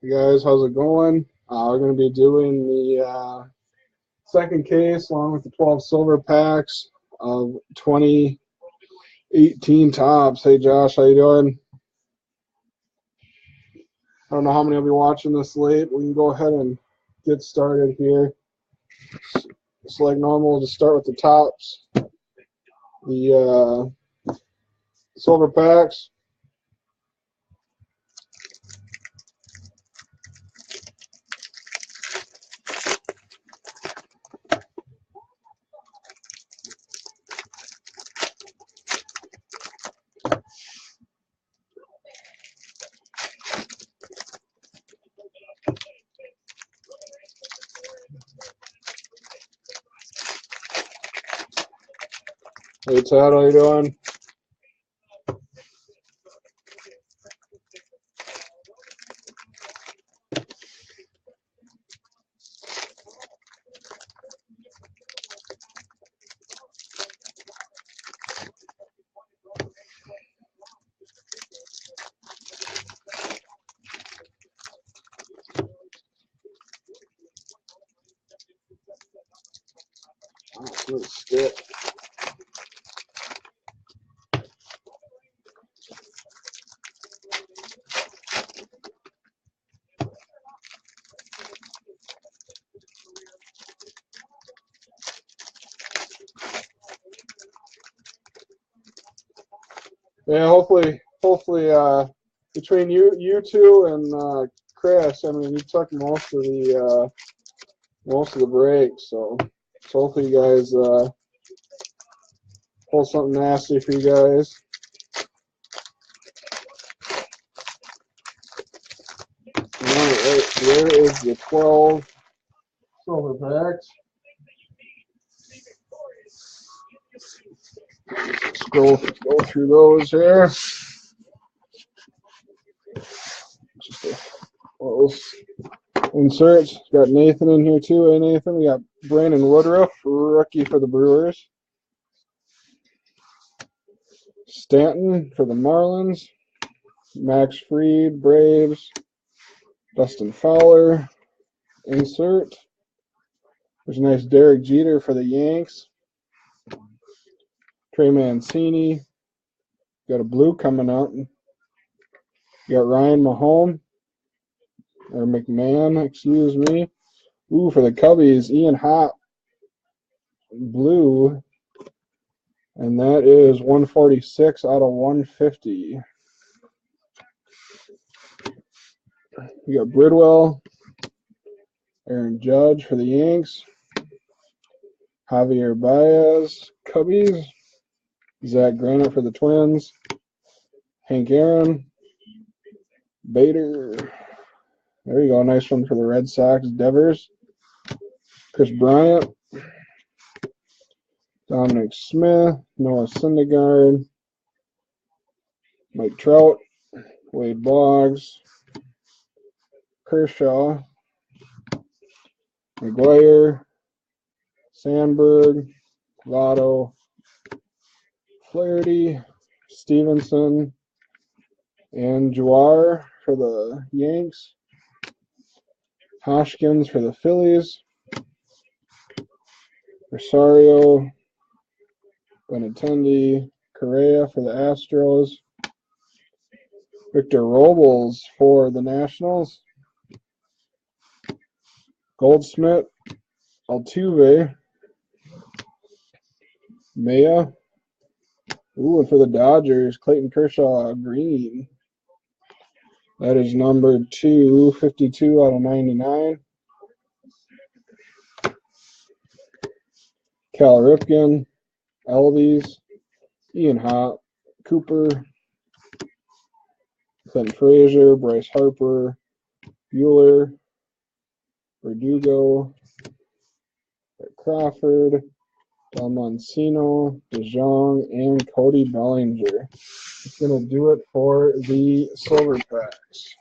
Hey guys, how's it going? We're going to be doing the second case along with the 12 silver packs of 2018 tops. Hey Josh, how you doing? I don't know how many will be watching this late. We can go ahead and get started here. Just like normal, we'll just start with the tops. The silver packs. Hey Ted, how you doing? Let's skip. Yeah, hopefully, between you two and Chris, I mean, you took most of the breaks, so hopefully you guys pull something nasty for you guys. All right, here is the 12 silver packs. Let's go through those here. Just those inserts. Got Nathan in here too. Hey Nathan, we got Brandon Woodruff, rookie for the Brewers. Stanton for the Marlins. Max Fried, Braves. Dustin Fowler, insert. There's a nice Derek Jeter for the Yanks. Trey Mancini. Got a blue coming out. You got Ryan Mahone, or McMahon, excuse me. Ooh, for the Cubbies, Ian Happ, blue. And that is 146 out of 150. You got Bridwell, Aaron Judge for the Yanks. Javier Baez, Cubbies. Zach Granite for the Twins. Hank Aaron. Bader. There you go. Nice one for the Red Sox. Devers. Chris Bryant. Dominic Smith. Noah Syndergaard. Mike Trout. Wade Boggs. Kershaw. McGuire. Sandberg. Votto. Flaherty. Stevenson. And Jawar for the Yanks. Hoskins for the Phillies. Rosario. Benintendi. Correa for the Astros. Victor Robles for the Nationals. Goldschmidt. Altuve. Maya. Ooh, and for the Dodgers, Clayton Kershaw, green. That is number 252 out of 99. Cal Ripken, Elvis, Ian Happ, Cooper, Clinton Frazier, Bryce Harper, Bueller, Verdugo, Crawford, Del Monsino, DeJong, and Cody Bellinger. It's going to do it for the silver packs.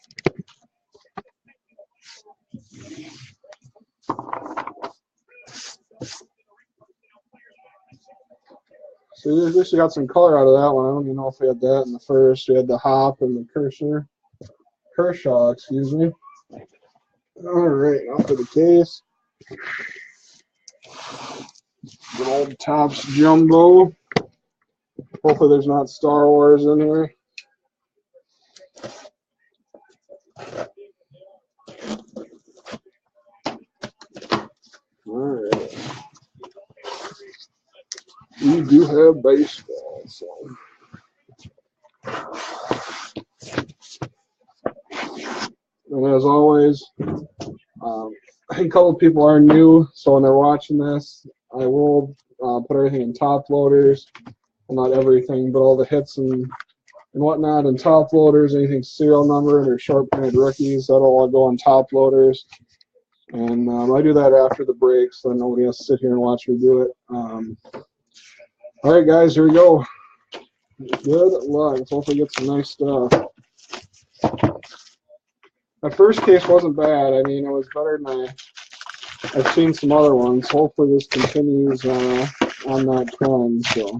So at least we got some color out of that one. I don't even know if we had that in the first. We had the Hop and the Kershaw. Kershaw, excuse me. All right, now for the case. Good old Topps Jumbo. Hopefully there's not Star Wars in here. Alright. We do have baseball, so. And as always, I think a couple people are new, so when they're watching this, I will put everything in top loaders. Well, not everything, but all the hits and whatnot in top loaders, anything serial numbered or short printed rookies, that'll all go on top loaders. And I do that after the break, so nobody has to sit here and watch me do it. All right, guys, here we go. Good luck. Let's hopefully get some nice stuff. That first case wasn't bad. I mean, it was better than I've seen some other ones. Hopefully this continues on that trend. So.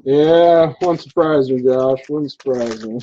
Yeah, wouldn't surprise me, Josh. Wouldn't surprise me.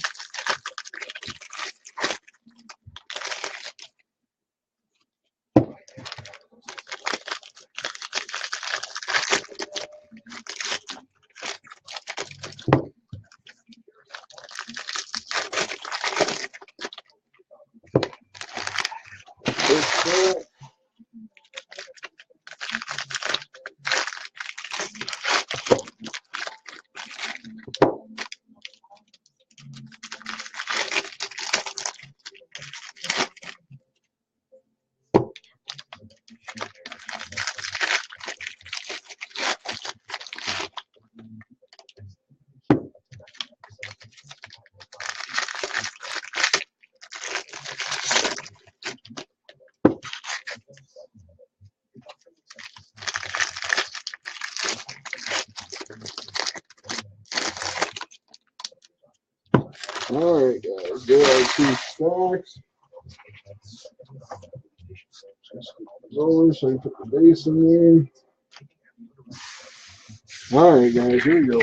All right, guys, there are 2 stacks. Over, so I can put the base in there. All right, guys, here we go.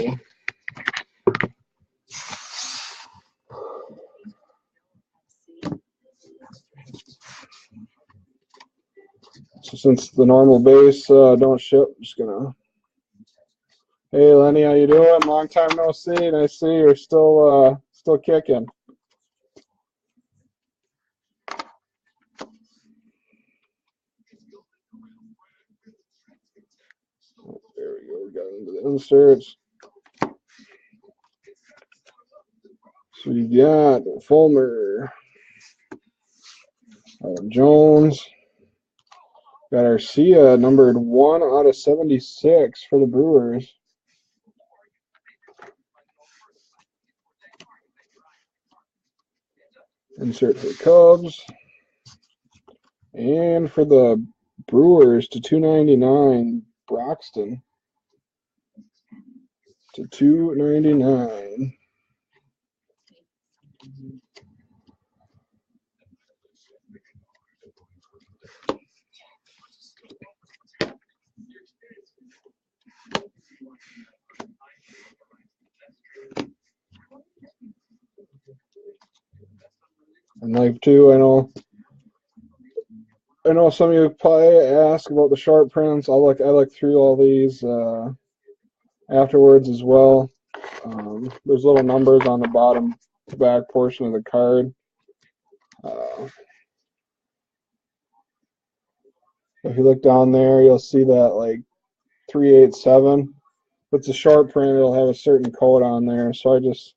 So since the normal base don't ship, I'm just gonna. Hey, Lenny, how you doing? Long time no see. I see you're still kicking. There we go. We got into the inserts. So we got Fulmer, Jones, got Arcia numbered 1/76 for the Brewers. Insert for the Cubs. And for the Brewers to 299, Broxton to 299. And like too, I know some of you probably ask about the sharp prints. I look through all these afterwards as well. There's little numbers on the bottom back portion of the card. If you look down there, you'll see that like 387. If it's a sharp print, it'll have a certain code on there. So I just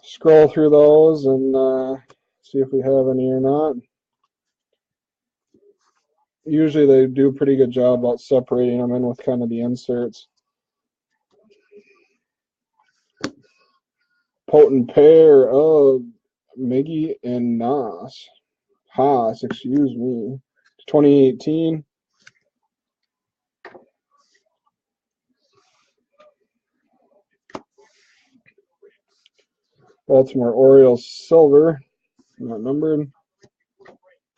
scroll through those and see if we have any or not. Usually they do a pretty good job about separating them in with kind of the inserts. Potent pair of Miggy and Haas, excuse me. 2018. Baltimore Orioles silver, not numbered.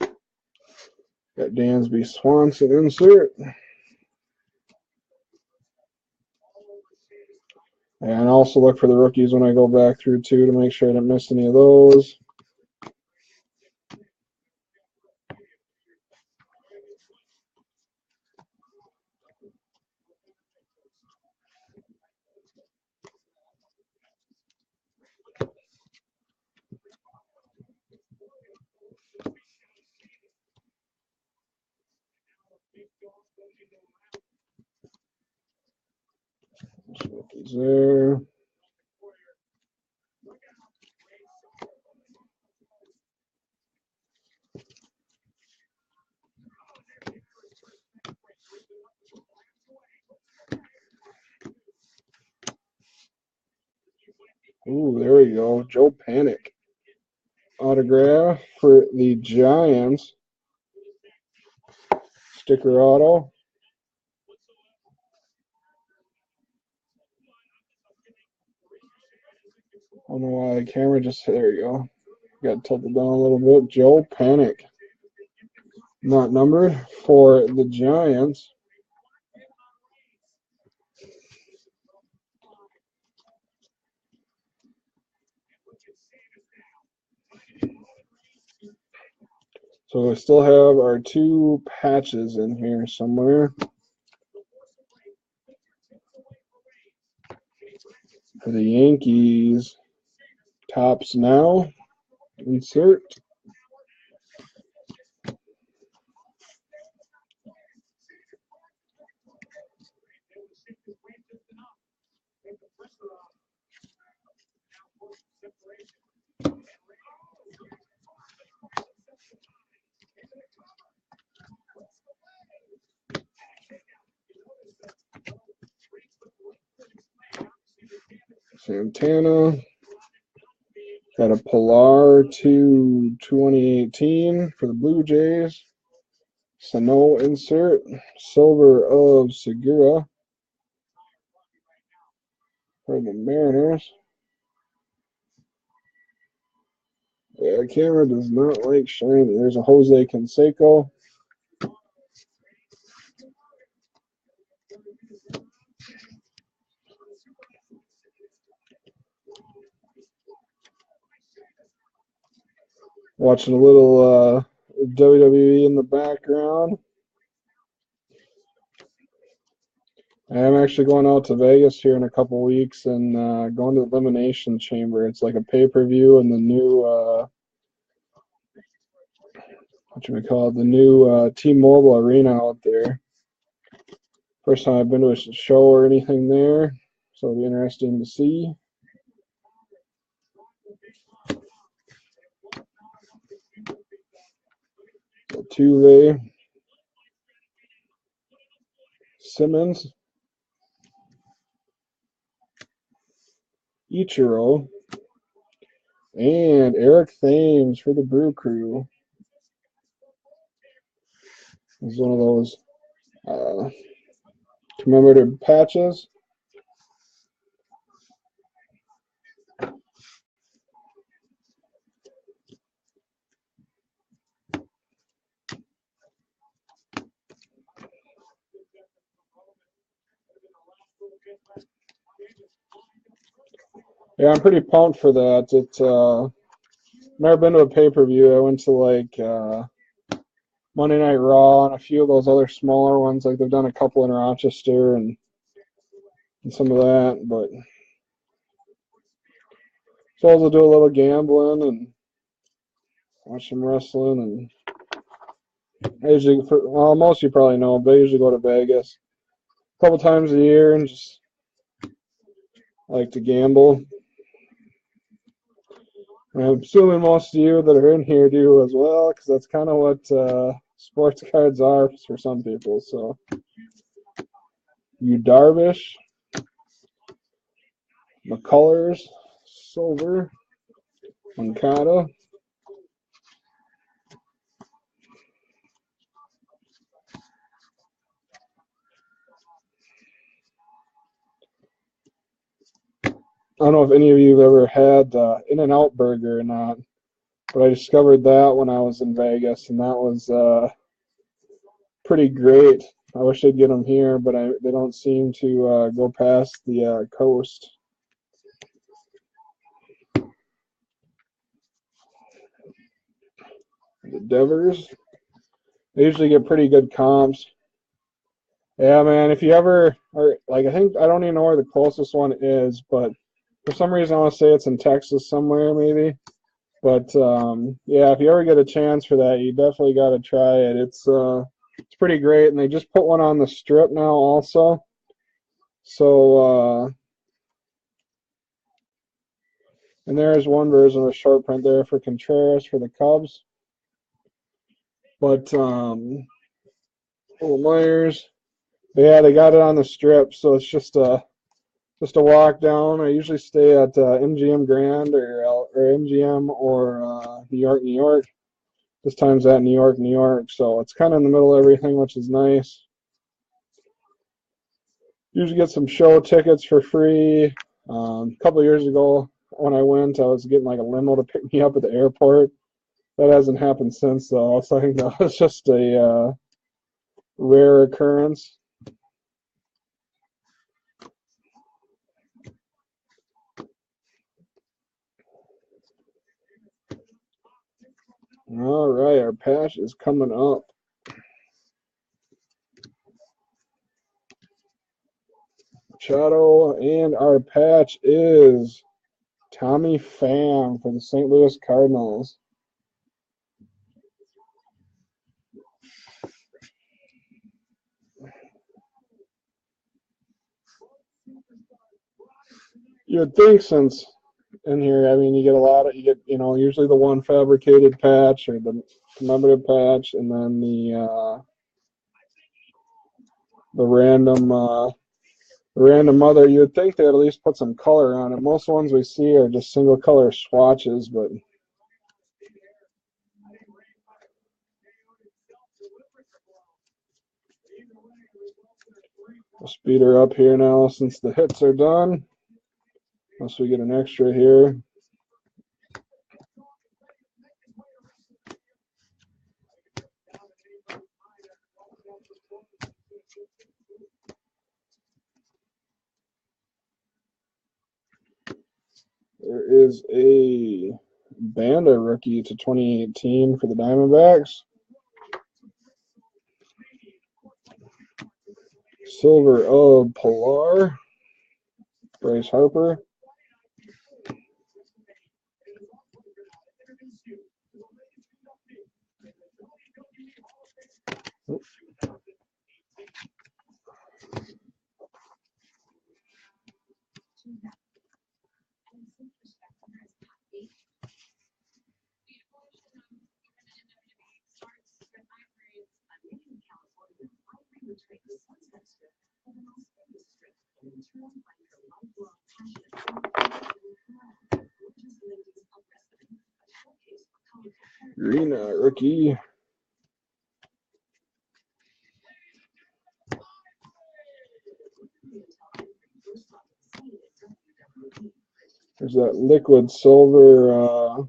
Got Dansby Swanson insert. And also look for the rookies when I go back through too to make sure I didn't miss any of those. Rookies there. Ooh, there we go. Joe Panic. Autograph for the Giants. Sticker auto. I don't know why the camera just, there you go. Got tilted down a little bit. Joe Panic. Not numbered for the Giants. So we still have our two patches in here somewhere. For the Yankees, Tops Now. Insert. Santana. Got a Pilar to 2018 for the Blue Jays. Sano insert. Silver of Segura for the Mariners. Yeah, the camera does not like shiny. There's a Jose Canseco. Watching a little WWE in the background. I'm actually going out to Vegas here in a couple weeks and going to the Elimination Chamber. It's like a pay-per-view in the new, what should we call it, the new T-Mobile Arena out there. First time I've been to a show or anything there, so it'll be interesting to see. Altuve, Simmons, Ichiro, and Eric Thames for the Brew Crew. It's one of those commemorative patches. Yeah, I'm pretty pumped for that. It's never been to a pay-per-view. I went to like Monday Night Raw and a few of those other smaller ones. Like they've done a couple in Rochester and some of that, but so I'll do a little gambling and watch some wrestling. And I usually, well, most of you probably know, but I usually go to Vegas a couple times a year and just like to gamble. And I'm assuming most of you that are in here do as well, because that's kind of what sports cards are for some people. So, you Darvish, McCullers, Silver, Moncada. I don't know if any of you have ever had In-N-Out burger or not, but I discovered that when I was in Vegas, and that was pretty great. I wish they'd get them here, but they don't seem to go past the coast. The Devers, they usually get pretty good comps. Yeah, man, if you ever, or like, I don't even know where the closest one is, but for some reason I want to say it's in Texas somewhere, maybe. But yeah, if you ever get a chance for that, you definitely got to try it. It's pretty great, and they just put one on the strip now also. So and there's one version of a short print there for Contreras for the Cubs. But Little Myers, yeah, they got it on the strip, so it's just a walk down. I usually stay at MGM Grand or MGM or New York, New York. This time's at New York, New York, so it's kind of in the middle of everything, which is nice. Usually get some show tickets for free. A couple of years ago when I went, I was getting like a limo to pick me up at the airport. That hasn't happened since, though, so I think that was just a rare occurrence. All right, our patch is coming up. Machado, and our patch is Tommy Pham for the St. Louis Cardinals. You would think since in here, I mean, you get usually the one fabricated patch or the commemorative patch, and then the random other. You would think they'd at least put some color on it. Most ones we see are just single color swatches, but I'll speed her up here now since the hits are done. Unless we get an extra here. There is a Banda rookie to 2018 for the Diamondbacks. Silver of Pilar, Bryce Harper. Green rookie. There's that liquid silver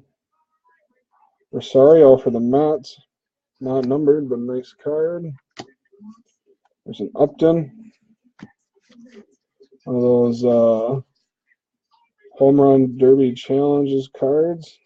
Rosario for the Mets. Not numbered, but nice card. There's an Upton. One of those Home Run Derby Challenges cards.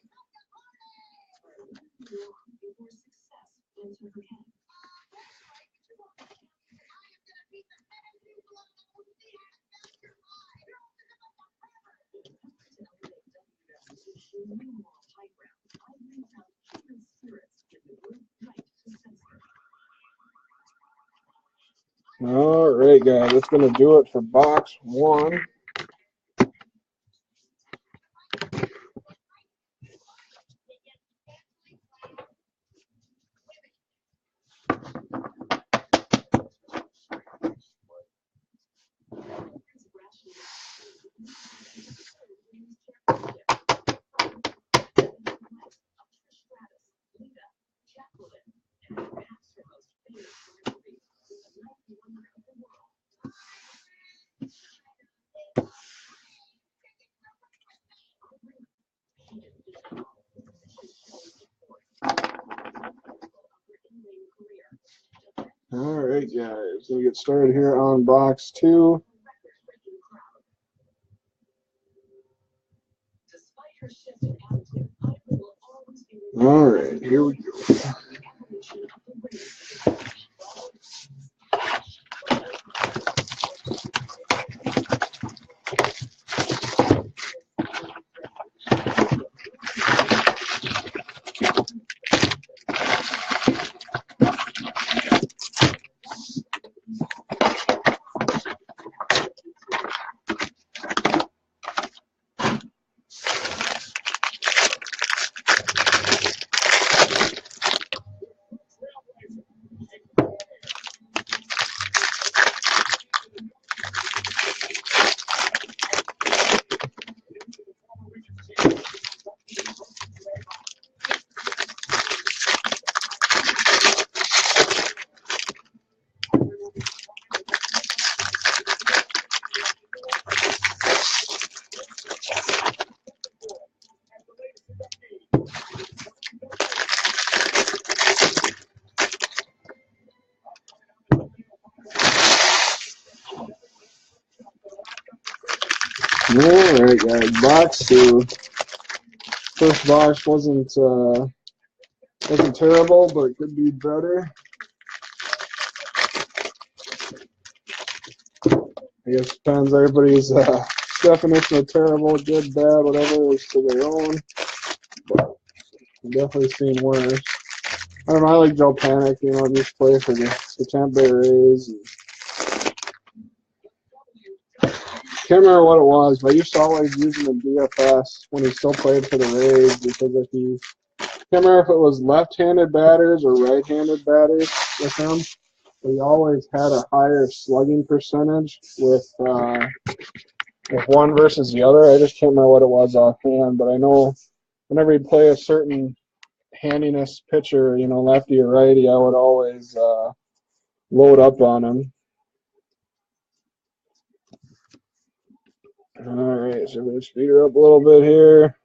All right, guys, that's going to do it for box one. All right, guys, we'll get started here on box 2. All right, here we go. All right, guys, box 2. First box wasn't terrible, but it could be better. I guess it depends everybody's definition of terrible, good, bad, whatever is to their own. But I've definitely seen worse. I don't know, I like Joe Panic, you know, just play for the Tampa Bay Rays. Can't remember what it was, but I used to always use him in DFS when he still played for the Rays because if he, can't remember if it was left-handed batters or right-handed batters with him, but he always had a higher slugging percentage with one versus the other. I just can't remember what it was offhand, but I know whenever he'd play a certain handiness pitcher, you know, lefty or righty, I would always load up on him. All right, so we'll speed her up a little bit here.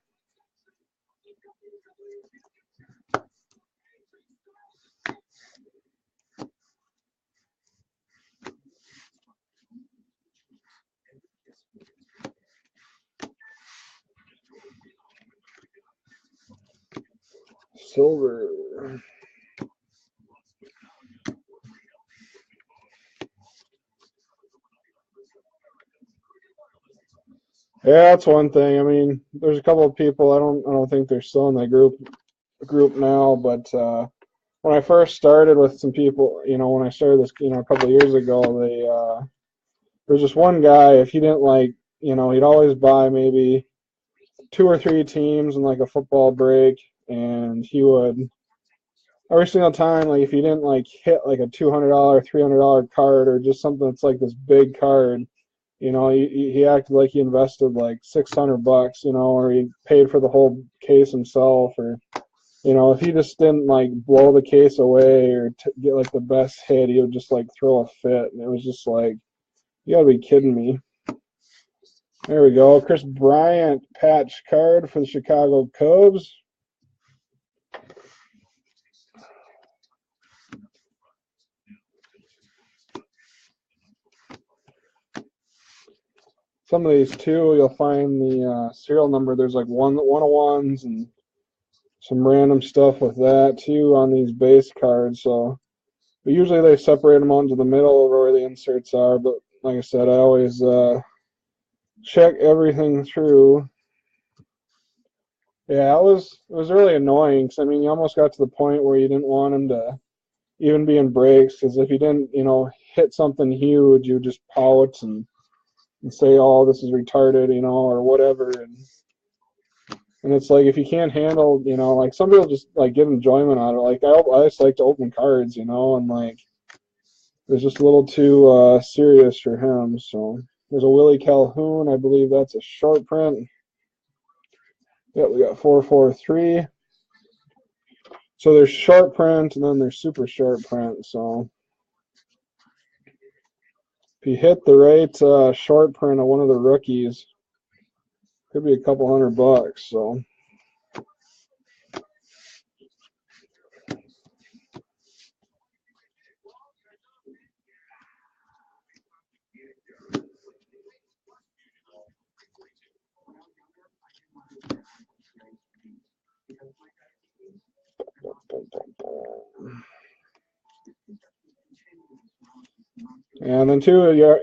Silver. Yeah, that's one thing. I mean, there's a couple of people I don't think they're still in the group now, but when I first started with some people, you know, when I started this, you know, a couple of years ago, there was just one guy. If he didn't like, you know, he'd always buy maybe 2 or 3 teams in like a football break, and he would every single time, like if he didn't like hit like a $200, $300 card or just something that's like this big card, you know, he acted like he invested like $600, you know, or he paid for the whole case himself, or you know, if he just didn't like blow the case away or get like the best hit, he would just like throw a fit, and it was just like, you gotta be kidding me. There we go, Chris Bryant patch card for the Chicago Cubs. Some of these too, you'll find the serial number. There's like 101s and some random stuff with that too on these base cards. So but usually they separate them out into the middle where the inserts are. But like I said, I always check everything through. Yeah, it was really annoying because I mean you almost got to the point where you didn't want him to even be in breaks because if you didn't, you know, hit something huge, you just pout and say, "Oh, this is retarded," you know, or whatever. And it's like if you can't handle, you know, like some people just like get enjoyment out of it. Like I just like to open cards, you know, and like it's just a little too serious for him. So there's a Willie Calhoun, I believe that's a short print. Yep, we got 443. So there's short print and then there's super short print. So if you hit the right short print of one of the rookies, could be a couple $100. So. And then too, yeah,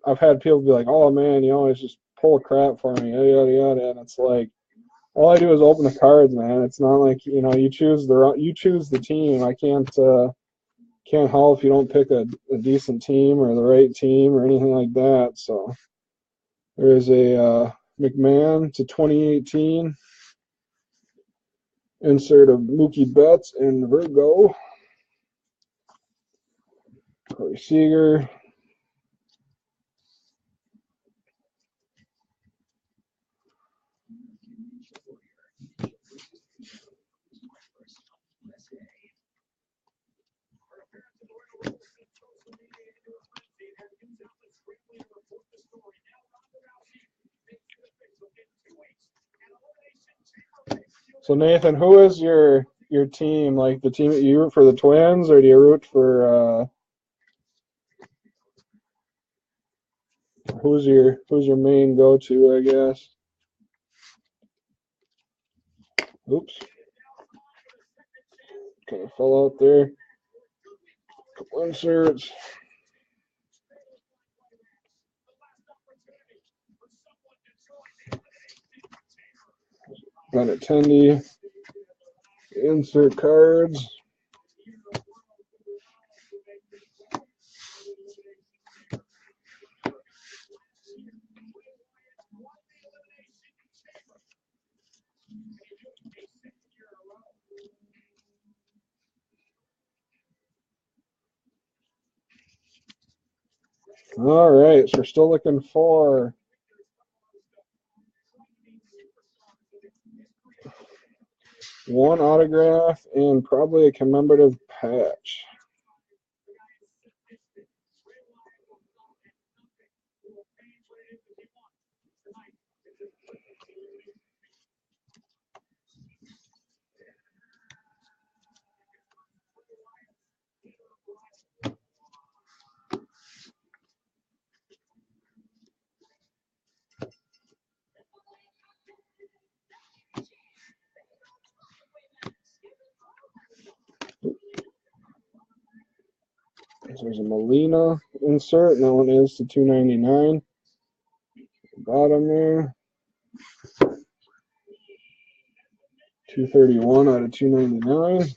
I've had people be like, "Oh man, you always just pull crap for me, yada yada yada," and it's like, all I do is open the cards, man. It's not like you choose the team. I can't help if you don't pick a decent team or the right team or anything like that. So there is a McMahon to 2018 insert of Mookie Betts and Virgo, Corey Seager. So Nathan, who is your team? Like the team that you root for, the Twins, or do you root for who's your main go-to? I guess. Oops, kind of fell out there. Couple inserts. Got attendee. Insert cards. All right, so we're still looking for one autograph and probably a commemorative patch. So there's a Molina insert, and that one is to 299. Bottom there. 231 out of 299.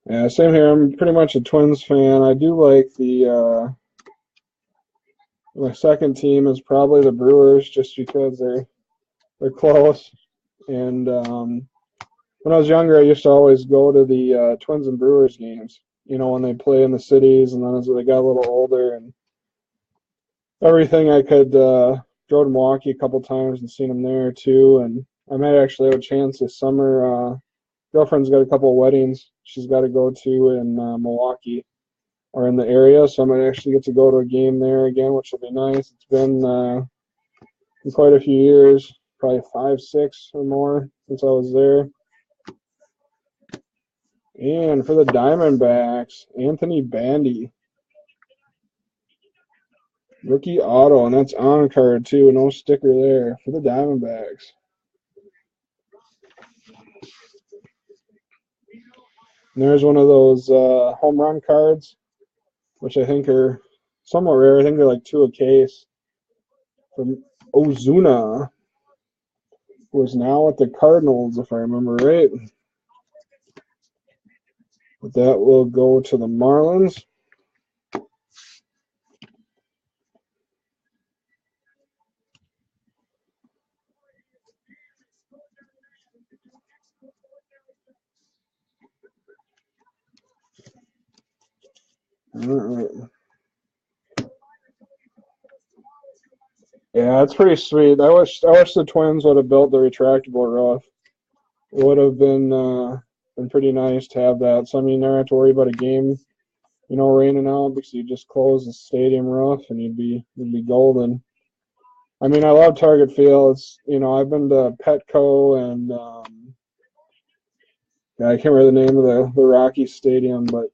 Yeah, same here. I'm pretty much a Twins fan. I do like my second team is probably the Brewers, just because they're close. And when I was younger, I used to always go to the Twins and Brewers games. When they play in the cities, and then as they got a little older and everything, I could drove to Milwaukee a couple times and seen them there too. And I might actually have a chance this summer. Girlfriend's got a couple of weddings she's got to go to in Milwaukee or in the area, so I might actually get to go to a game there again, which will be nice. It's been quite a few years, probably 5, 6 or more since I was there. And for the Diamondbacks, Anthony Bandy. Rookie auto, and that's on card too. No sticker there for the Diamondbacks. And there's one of those home run cards, which I think are somewhat rare. I think they're like 2 a case. From Ozuna, who is now at the Cardinals, if I remember right. But that will go to the Marlins. All right. Yeah, it's pretty sweet. I wish the Twins would have built the retractable roof. It would have been pretty nice to have that. So I mean, never have to worry about a game, raining out, because you just close the stadium roof and you'd be golden. I mean, I love Target Field. I've been to Petco and I can't remember the name of the Rocky Stadium, but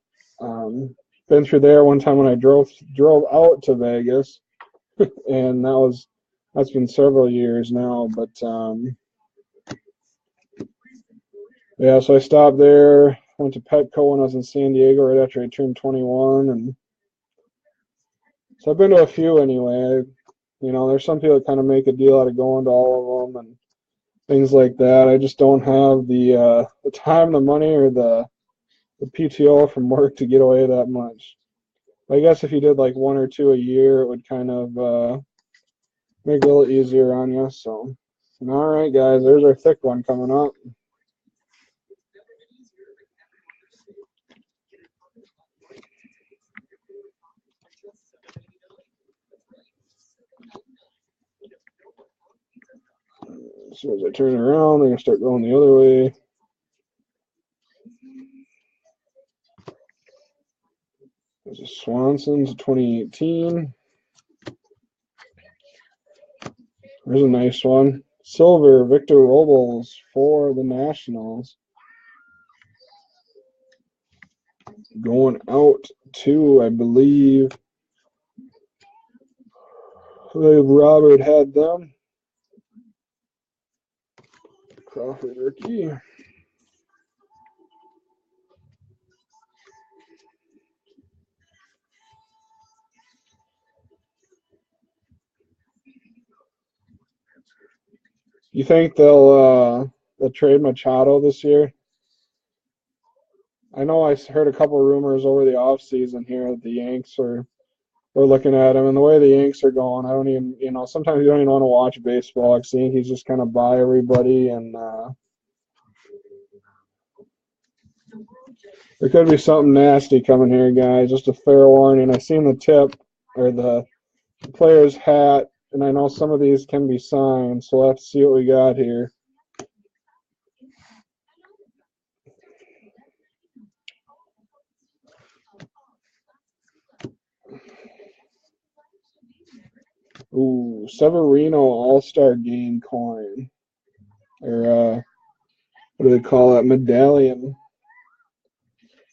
been through there one time when I drove out to Vegas, and that's been several years now. But Yeah, so I stopped there, went to Petco when I was in San Diego right after I turned 21, and so I've been to a few anyway. You know, there's some people that kind of make a deal out of going to all of them and things like that. I just don't have the time, the money, or the PTO from work to get away that much. I guess if you did like one or two a year, it would kind of make it a little easier on you. So, all right, guys, there's our thick one coming up. As soon as I turn around, they're going to start going the other way. There's a Swanson's 2018. There's a nice one. Silver, Victor Robles for the Nationals. Going out to, I believe Robert had them. Crawford rookie. You think they'll trade Machado this year? I know I heard a couple of rumors over the offseason here that the Yanks are looking at him, and the way the Yanks are going, I don't even, you know, sometimes you don't even want to watch baseball. I think he's just kind of by everybody, and there could be something nasty coming here, guys. Just a fair warning. I seen the tip or the player's hat, and I know some of these can be signed, so we'll have to see what we got here. Ooh, Severino All-Star Game coin. Or, what do they call that? Medallion.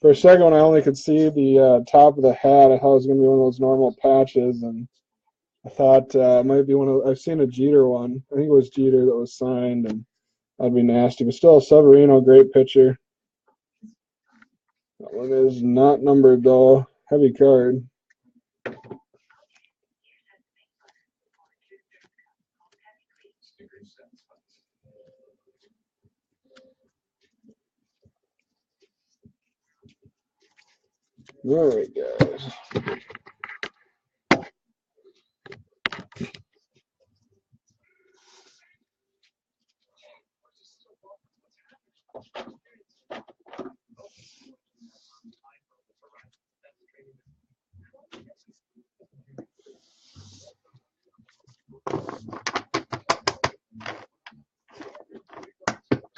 For a second, when I only could see the top of the hat, I thought it was going to be one of those normal patches, and I thought it might be one of. I've seen a Jeter one. I think it was Jeter that was signed, and that'd be nasty. But still, Severino, great pitcher. That one is not numbered though. Heavy card. All right, guys.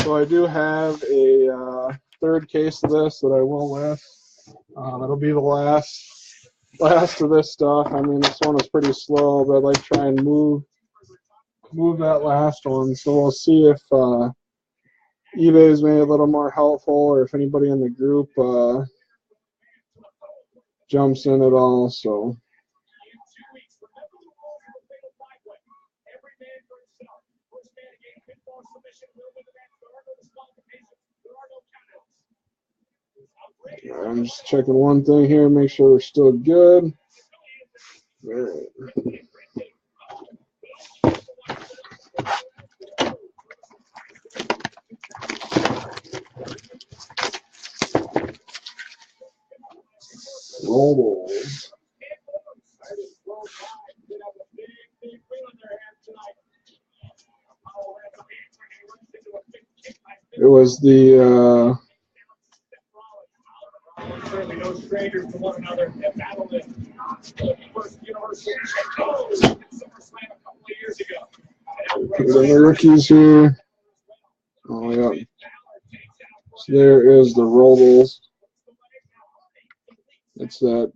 So I do have a third case of this that I will list. It'll be the last of this stuff. I mean, this one is pretty slow, but I'd like to try and move that last one. So we'll see if eBay is maybe a little more helpful, or if anybody in the group jumps in at all. So. I'm just checking one thing here, make sure we're still good. All right. Roll. It was the certainly no strangers to one another and battled it. First University SummerSlam a couple of years ago. The rookies here. Oh yeah. So there is the Robles. It's that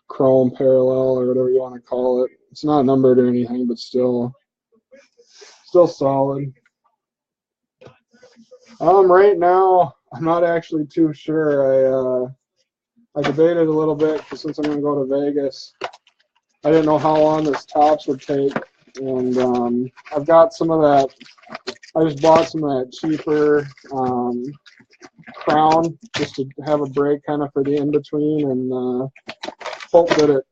chrome parallel or whatever you want to call it. It's not numbered or anything, but still solid. Right now, I'm not actually too sure. I debated a little bit because since I'm going to go to Vegas, I didn't know how long this tops would take, and I've got some of that I just bought some of that cheaper crown just to have a break kind of for the in between, and hope that it,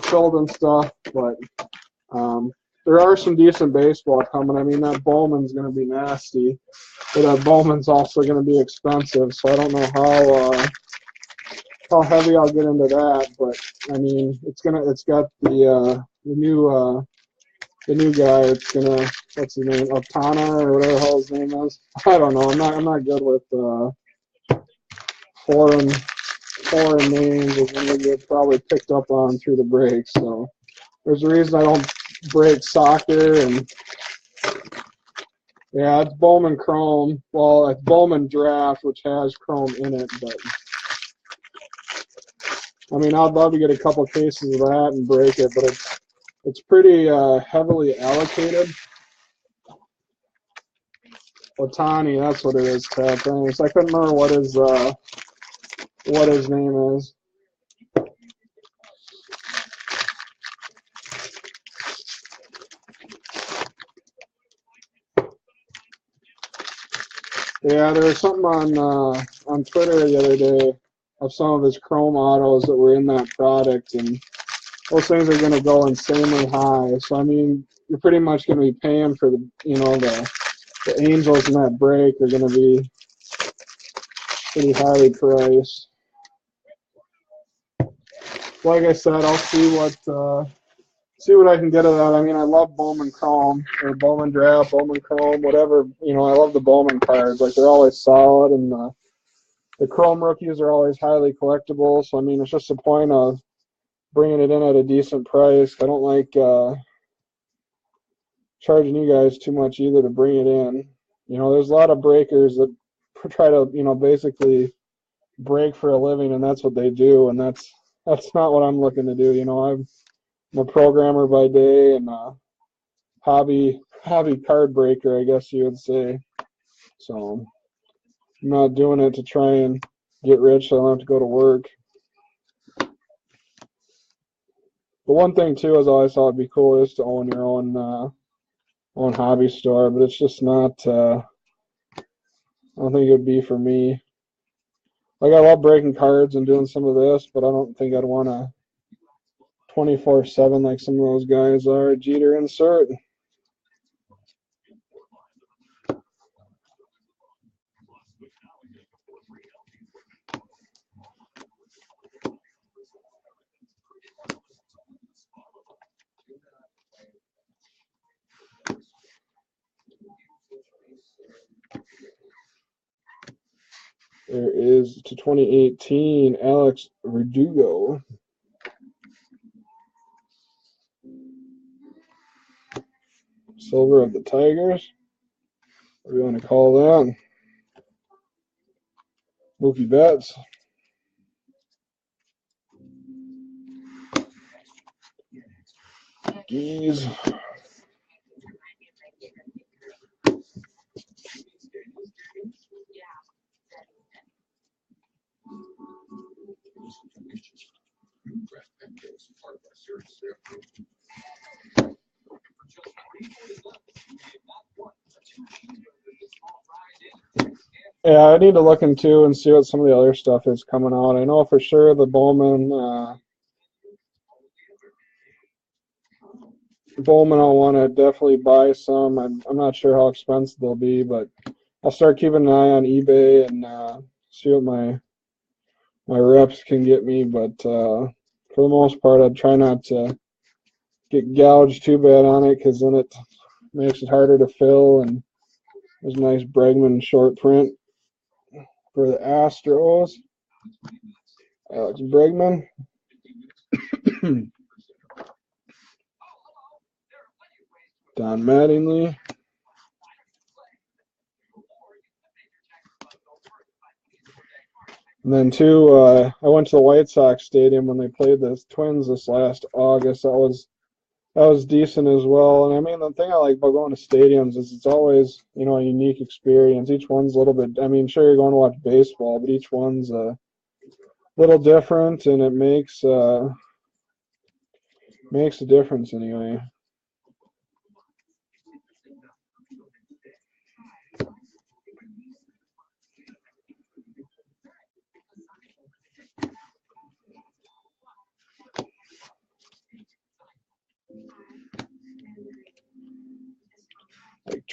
filled and stuff. But there are some decent baseball coming. I mean, that Bowman's going to be nasty, but that Bowman's also going to be expensive. So I don't know how heavy I'll get into that. But I mean, it's got the new guy. It's gonna, what's his name, Otana or whatever the hell his name is. I don't know. I'm not good with foreign names. Is going to get probably picked up on through the break. So there's a reason I don't break soccer. And yeah, it's Bowman Chrome. Well, it's Bowman Draft, which has Chrome in it. But I mean, I'd love to get a couple cases of that and break it, but it's pretty heavily allocated. Otani, that's what it is, Ted. Thanks. I couldn't remember what his name is. Yeah, there was something on Twitter the other day of some of his Chrome autos that were in that product, and those things are going to go insanely high. So I mean, you're pretty much going to be paying for the Angels in that break are going to be pretty highly priced. Like I said, I'll see what I can get of that. I mean, I love Bowman Chrome or Bowman Draft, Bowman Chrome, whatever. I love the Bowman cards. Like, they're always solid, and the Chrome rookies are always highly collectible. So I mean, it's just the point of bringing it in at a decent price. I don't like charging you guys too much either to bring it in. There's a lot of breakers that try to, basically break for a living, and that's what they do, and that's not what I'm looking to do. I'm a programmer by day and a hobby card breaker, I guess you would say. So I'm not doing it to try and get rich so I don't have to go to work. But one thing too is I always thought it'd be cool is to own your own hobby store, but it's just not. I don't think it would be for me. Like, I love breaking cards and doing some of this, but I don't think I'd want to 24/7 like some of those guys are. Jeter insert. There is to 2018 Alex Verdugo. Silver of the Tigers. What do you want to call that? Mookie Betts. Geez. Yeah, I need to look into and see what some of the other stuff is coming out. I know for sure the Bowman I'll want to definitely buy some. I'm not sure how expensive they'll be, but I'll start keeping an eye on eBay and see what my reps can get me. But for the most part, I'd try not to get gouged too bad on it, because then it makes it harder to fill. And there's a nice Bregman short print for the Astros. Alex Bregman. Don Mattingly. And then too, I went to the White Sox stadium when they played the Twins this last August. That was decent as well. And I mean, the thing I like about going to stadiums is it's always, a unique experience. Each one's a little bit, I mean, sure, you're going to watch baseball, but each one's a little different, and it makes a difference anyway.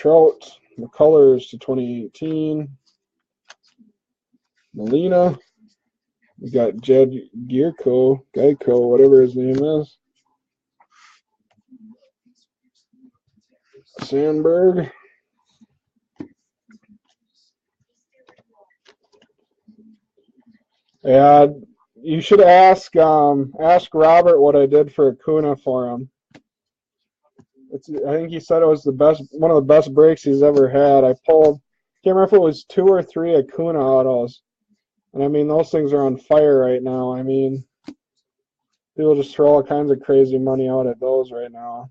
Trout, McCullers to 2018. Molina. We got Jed Geico, whatever his name is. Sandberg. Yeah, you should ask Robert what I did for Acuna for him. I think he said it was one of the best breaks he's ever had. I pulled, can't remember if it was 2 or 3 Acuna autos. And I mean, those things are on fire right now. I mean, people just throw all kinds of crazy money out at those right now.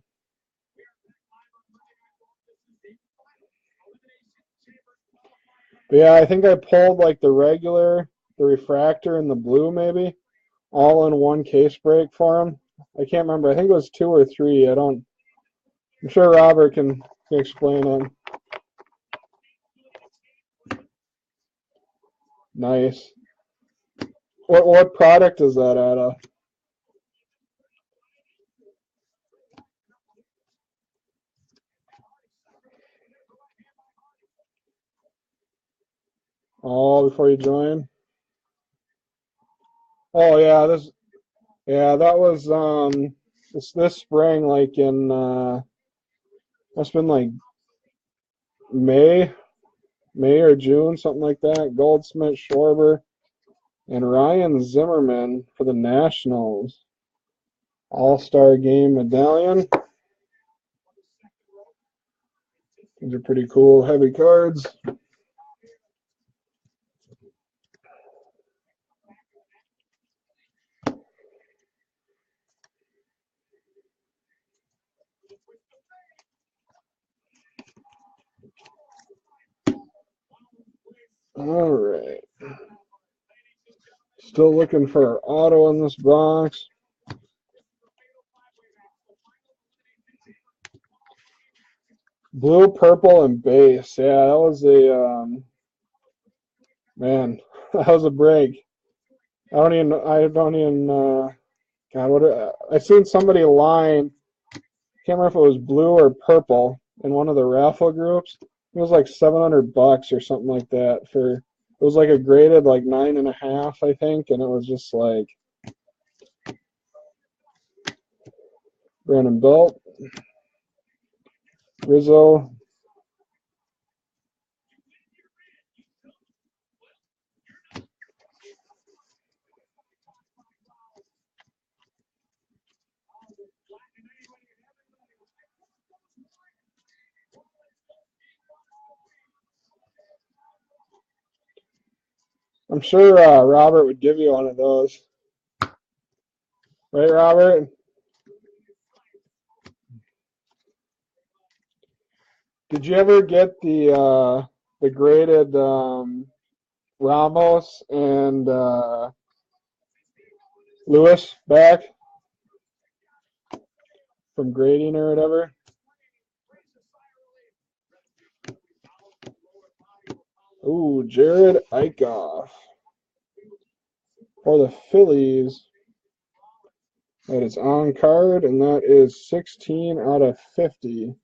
But yeah, I think I pulled like the regular, the refractor, and the blue maybe, all in one case break for him. I can't remember. I think it was 2 or 3. I'm sure Robert can explain it. Nice. What product is that out of? Oh, before you join? Oh yeah, that was this spring, like in must have been like May or June, something like that. Goldsmith, Schwarber, and Ryan Zimmerman for the Nationals. All-Star Game medallion. These are pretty cool, heavy cards. All right. Still looking for an auto in this box. Blue, purple, and base. Yeah, that was man, that was a break. I don't even, God, I seen somebody line, can't remember if it was blue or purple in one of the raffle groups. It was like $700 or something like that it was like a graded like 9.5, I think, and it was just like Brandon Belt, Rizzo. I'm sure Robert would give you one of those. Right, Robert? Did you ever get the graded Ramos and Lewis back from grading or whatever? Ooh, Jared Eichhoff for the Phillies. That is on card, and that is 16 out of 50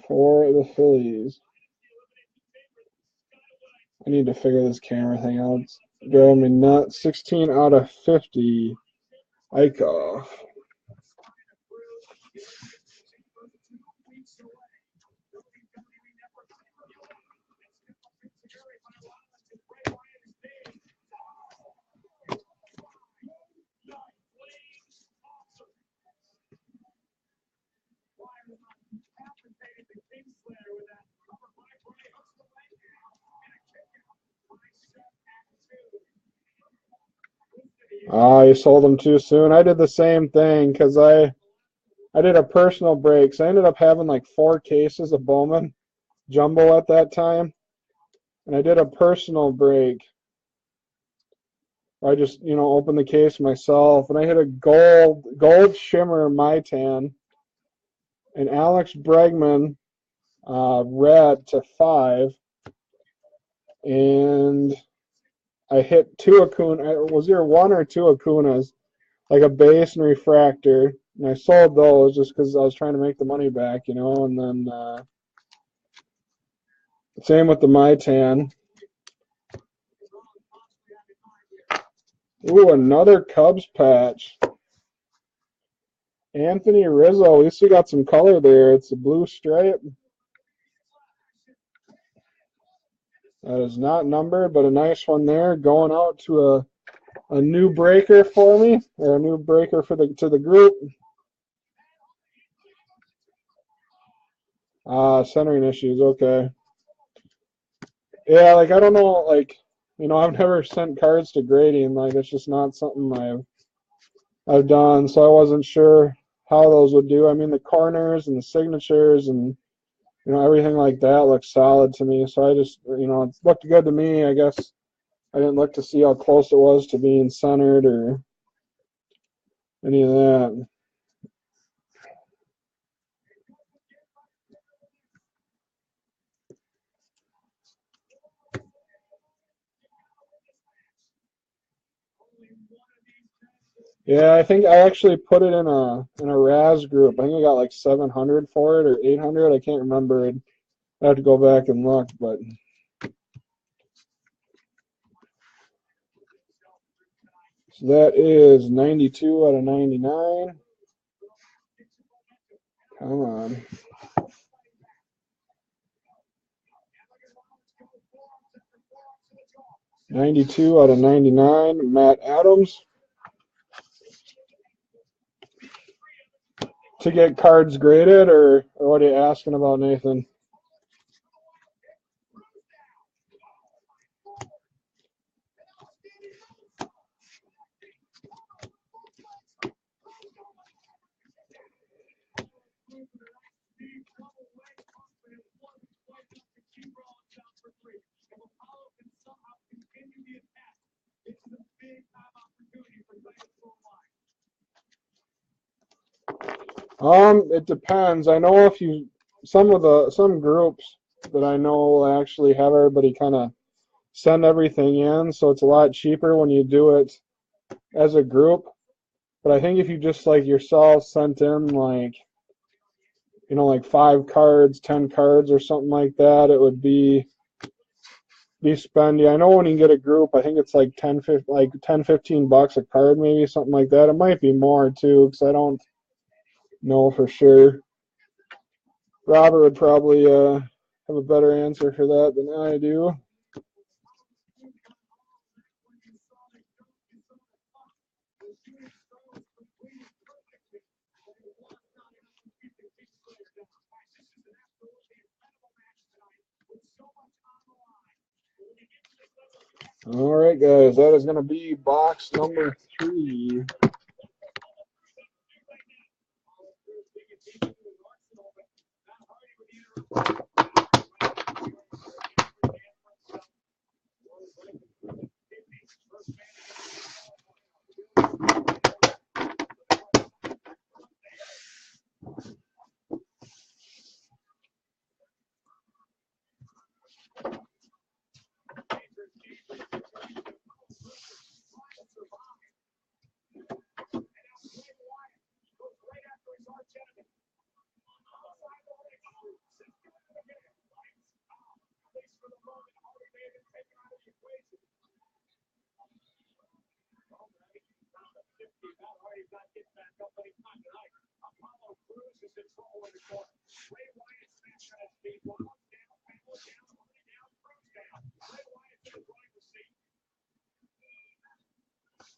for the Phillies. I need to figure this camera thing out. It's driving me nuts. 16 out of 50. Eichhoff. Ah, you sold them too soon. I did the same thing because I did a personal break. So I ended up having like 4 cases of Bowman Jumbo at that time. And I did a personal break. I just, opened the case myself. And I hit a gold shimmer Maitan. And Alex Bregman red to 5. And I hit 2 Acuna. It was either 1 or 2 Acunas, like a base and refractor. And I sold those just because I was trying to make the money back, you know. And then same with the Mytan. Ooh, another Cubs patch. Anthony Rizzo. At least we got some color there. It's a blue stripe. That is not numbered, but a nice one there. Going out to a new breaker for me, or a new breaker for the group. Centering issues. Okay. Yeah, like I don't know, like you know, I've never sent cards to grading. Like it's just not something I've done, so I wasn't sure how those would do. I mean, the corners and the signatures and you know everything like that looks solid to me. So I just you know it looked good to me. I guess I didn't look to see how close it was to being centered or any of that. Yeah, I think I actually put it in a Raz group. I think I got like 700 for it or 800. I can't remember. I'd have to go back and look, but so that is 92 out of 99. Come on. 92 out of 99. Matt Adams. To get cards graded, or what are you asking about, Nathan? It depends. I know if you some groups that I know will actually have everybody kind of send everything in, so it's a lot cheaper when you do it as a group. But I think if you just like yourself sent in like you know like 5 cards, 10 cards, or something like that, it would be spendy. I know when you get a group, I think it's like 10, 15 bucks a card, maybe something like that. It might be more too, because I don't know for sure. Robert would probably have a better answer for that than I do. All right, guys, that is going to be box number 3.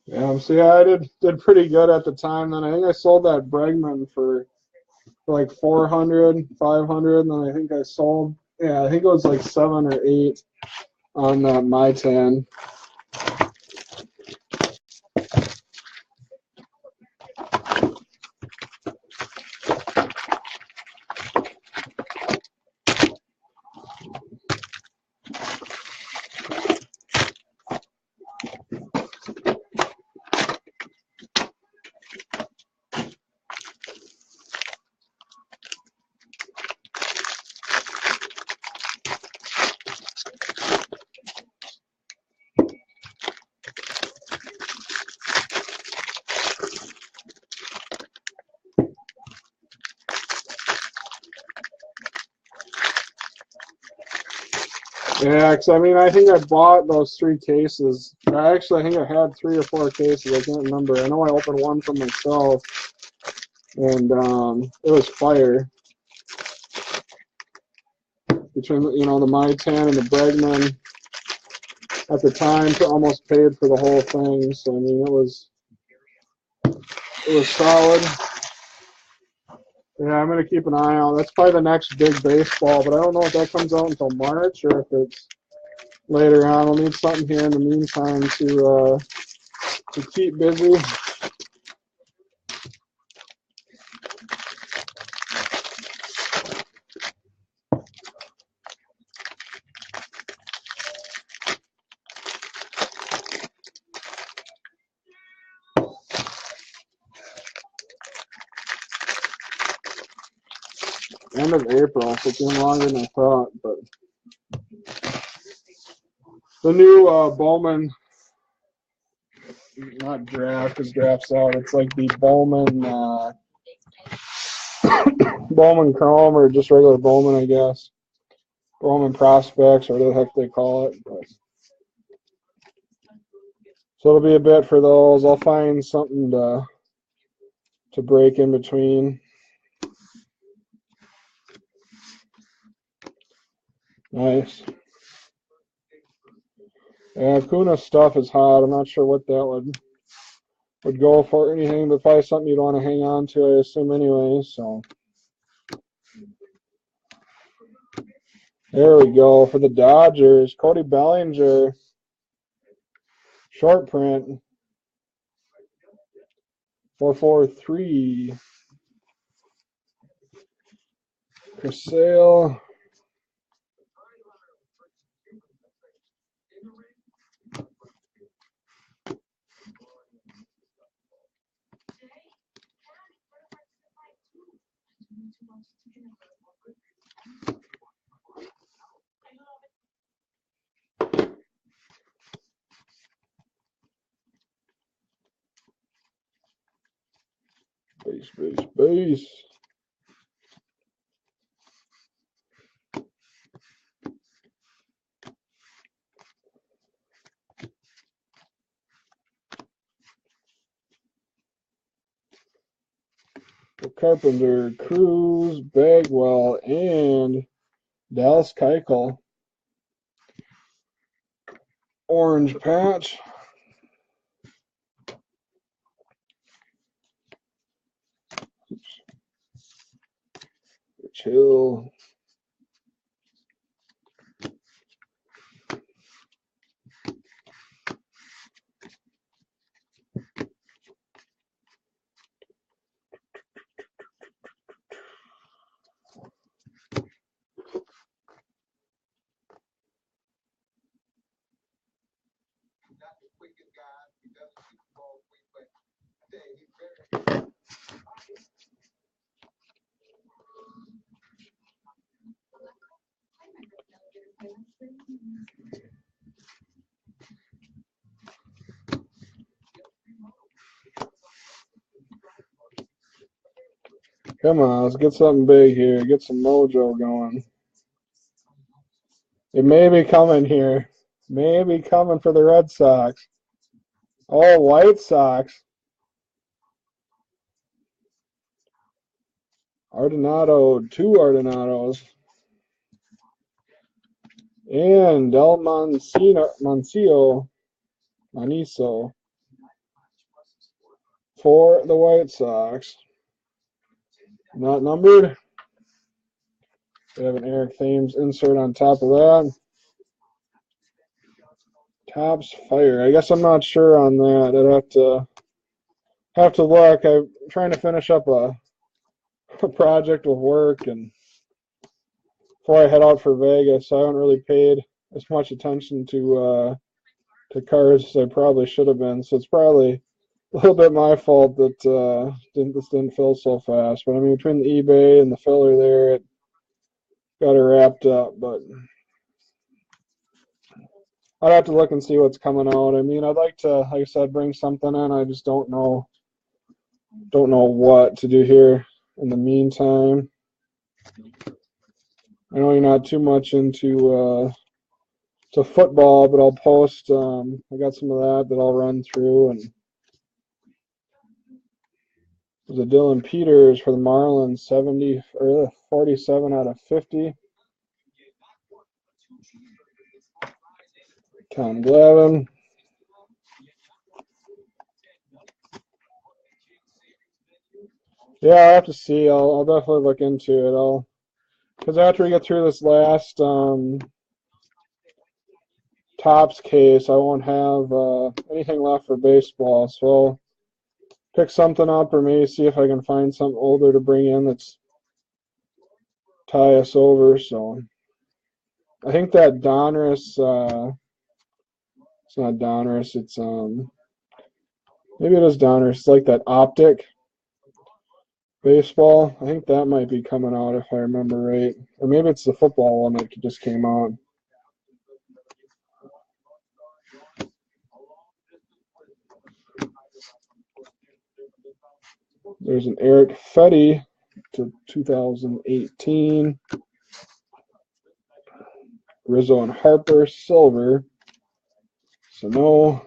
Yeah, see, I did pretty good at the time. Then I think I sold that Bregman for like 400, 500, and then I think I sold, yeah, I think it was like 7 or 8 on that Mytan. Yeah, 'cause I mean, I think I bought those 3 cases. I think I had 3 or 4 cases. I can't remember. I know I opened one for myself, and it was fire. Between the My 10 and the Bregman, at the time, almost paid for the whole thing. So I mean, it was solid. Yeah, I'm gonna keep an eye out. That's probably the next big baseball, but I don't know if that comes out until March or if it's later on. We'll need something here in the meantime to keep busy. End of April, so it's been longer than I thought. But the new Bowman, not draft, because draft's out. It's like the Bowman Bowman Chrome, or just regular Bowman, I guess. Bowman Prospects, or whatever the heck they call it. But, so it'll be a bit for those. I'll find something to break in between. Nice. Yeah, Kuna stuff is hot. I'm not sure what that would go for anything, but probably something you'd want to hang on to, I assume, anyway. So there we go for the Dodgers. Cody Bellinger, short print, 443. For sale. Base. Carpenter, Cruz, Bagwell, and Dallas Keuchel. Orange patch. Chill. Come on, let's get something big here. Get some mojo going. It may be coming here. May be coming for the Red Sox. Oh, White Sox. Ardenado, 2 Ardenados. And Del Manciso for the White Sox. Not numbered. We have an Eric Thames insert on top of that. Topps fire. I guess I'm not sure on that. I'd have to look. I'm trying to finish up a project with work, and before I head out for Vegas, I haven't really paid as much attention to cards as I probably should have been. So it's probably a little bit my fault that this didn't fill so fast. But I mean, between the eBay and the filler there, it got it wrapped up. But I'd have to look and see what's coming out. I mean, I'd like to, like I said, bring something in. I just don't know what to do here in the meantime. I know you're not too much into It's a football, but I'll post. I got some of that I'll run through, and there's a Dylan Peters for the Marlins, 70 or 47 out of 50. Tom Glavine. Yeah, I'll have to see. I'll definitely look into it. Because after we get through this last Topps case, I won't have anything left for baseball. So I'll pick something up, or maybe see if I can find something older to bring in that's tie us over. So I think that Donruss, it's not Donruss, it's maybe it is Donruss. It's like that Optic baseball. I think that might be coming out if I remember right, or maybe it's the football one that just came out. There's an Eric Fetty to 2018. Rizzo and Harper, silver. So no.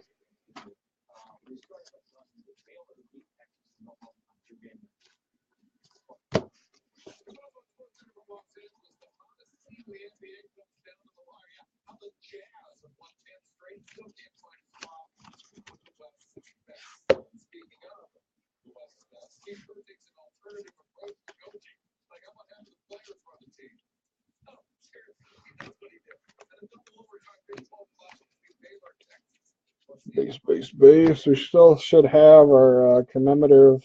Base. We still should have our commemorative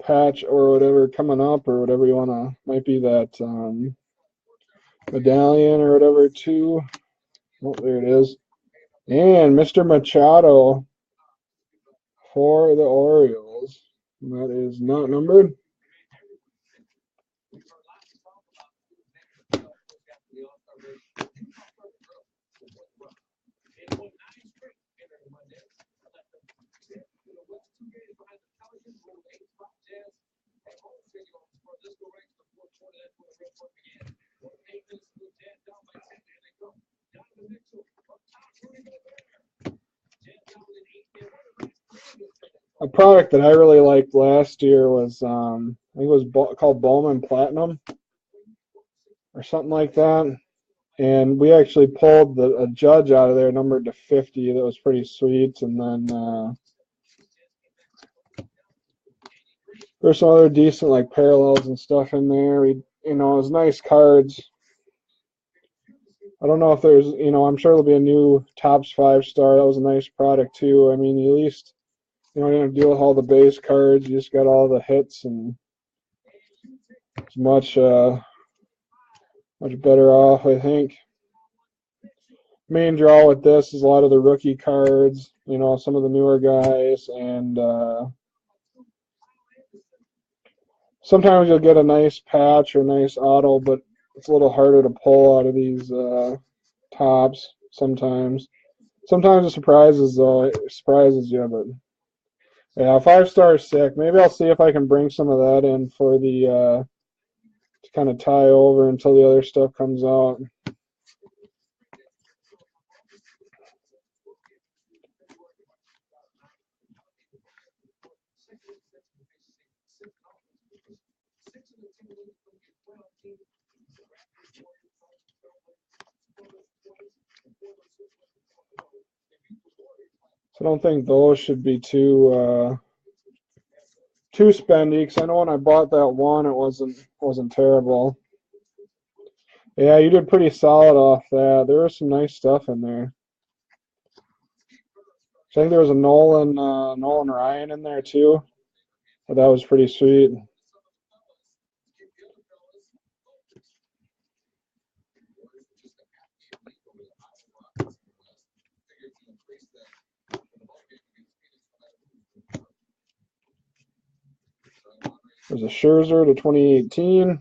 patch or whatever coming up, or whatever you want to, might be that medallion or whatever too. Oh, there it is. And Mr. Machado for the Orioles. That is not numbered. A product that I really liked last year was, I think it was called Bowman Platinum or something like that. And we actually pulled a judge out of there, numbered to 50. That was pretty sweet. And then there's some other decent like parallels and stuff in there. It was nice cards. I don't know if there's, I'm sure there'll be a new Topps 5-star. That was a nice product too. I mean, at least you don't have to deal with all the base cards. You just got all the hits, and it's much better off, I think. Main draw with this is a lot of the rookie cards, some of the newer guys, and sometimes you'll get a nice patch or nice auto, but it's a little harder to pull out of these tops sometimes. Sometimes it surprises you, but yeah, 5-star is sick. Maybe I'll see if I can bring some of that in for the to kind of tie over until the other stuff comes out. So I don't think those should be too spendy, because I know when I bought that one, it wasn't terrible. Yeah, you did pretty solid off that. There was some nice stuff in there. I think there was a Nolan Ryan in there too. But that was pretty sweet. There's a Scherzer to 2018.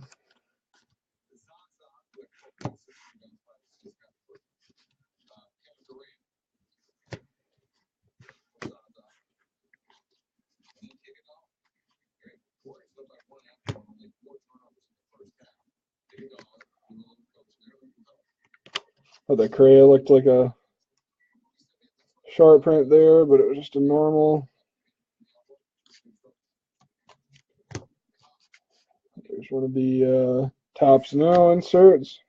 But the Correa looked like a short print there, but it was just a normal. There's one of the Tops Now inserts.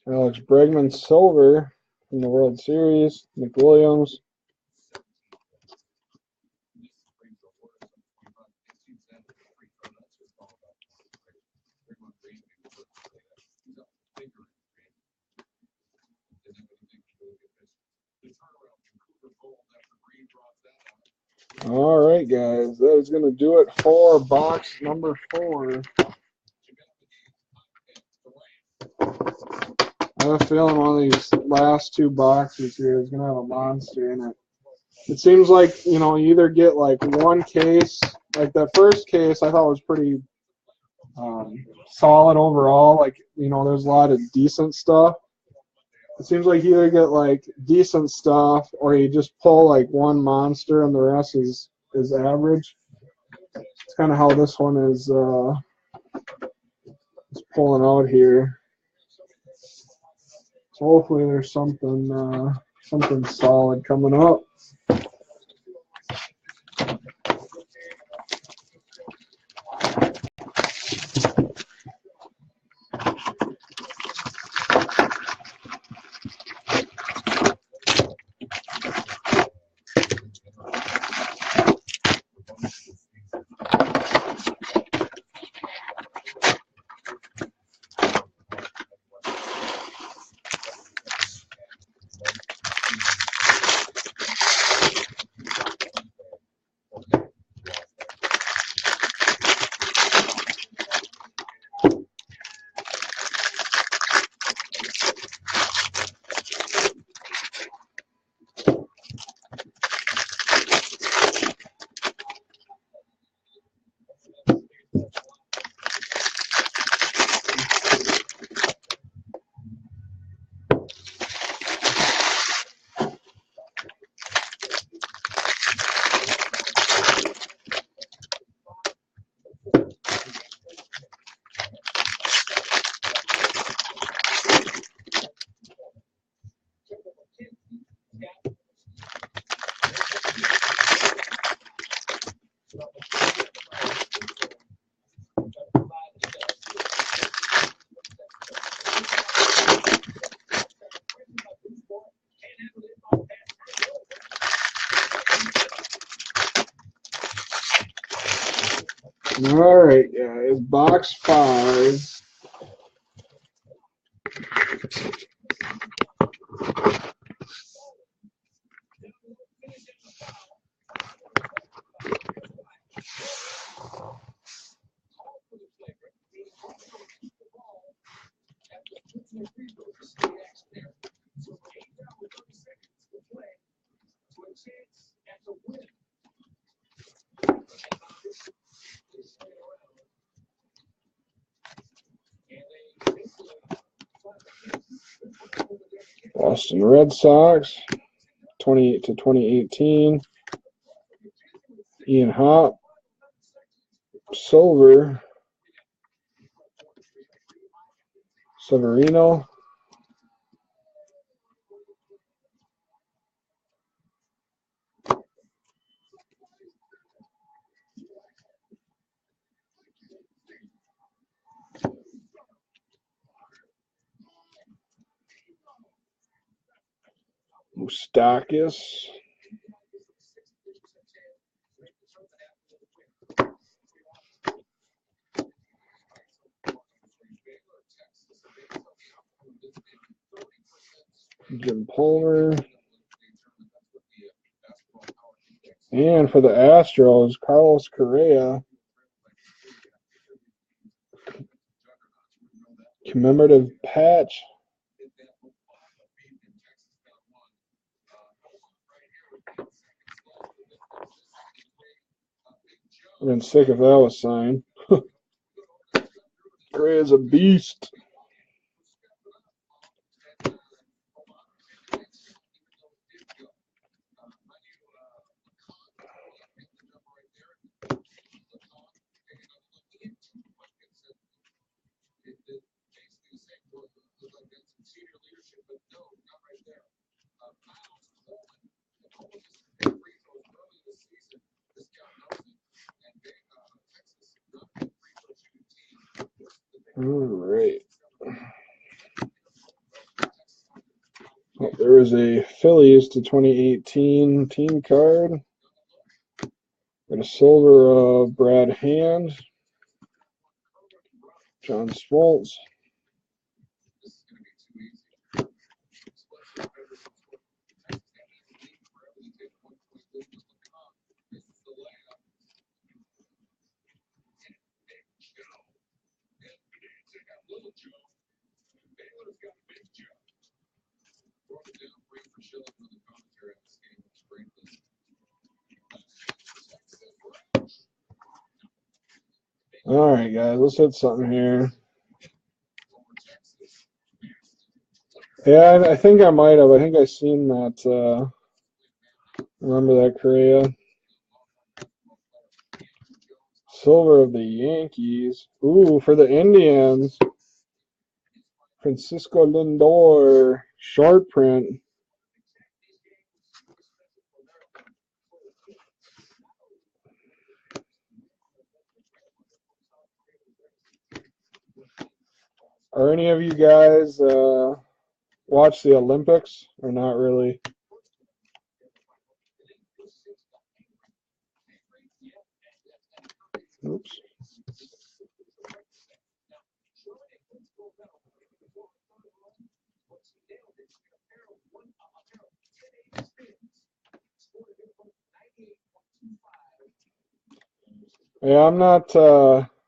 Alex Bregman silver from the World Series. Nick Williams. All right, guys, that is going to do it for box number 4. I have a feeling one of these last 2 boxes here is going to have a monster in it. It seems like, you know, you either get like one case, like that first case I thought was pretty solid overall. Like, you know, there's a lot of decent stuff. It seems like you either get like decent stuff or you just pull like one monster and the rest is average. It's kind of how this one is pulling out here. So hopefully there's something solid coming up. All right, guys, box 5. Boston Red Sox, 28 to 2018. Ian Happ, silver. Severino. Moustakis. Jim Palmer. And for the Astros, Carlos Correa. Commemorative patch. I've been sick if that was signed. Correa is a beast. All right. Oh, there is a Phillies to 2018 team card. Got a silver of Brad Hand, John Smoltz. All right, guys, let's hit something here. Yeah, I think I might have. I think I seen that. Remember that Correa? Silver of the Yankees. Ooh, for the Indians. Francisco Lindor. Short print. Are any of you guys watch the Olympics or not really? Oops. Yeah, I'm not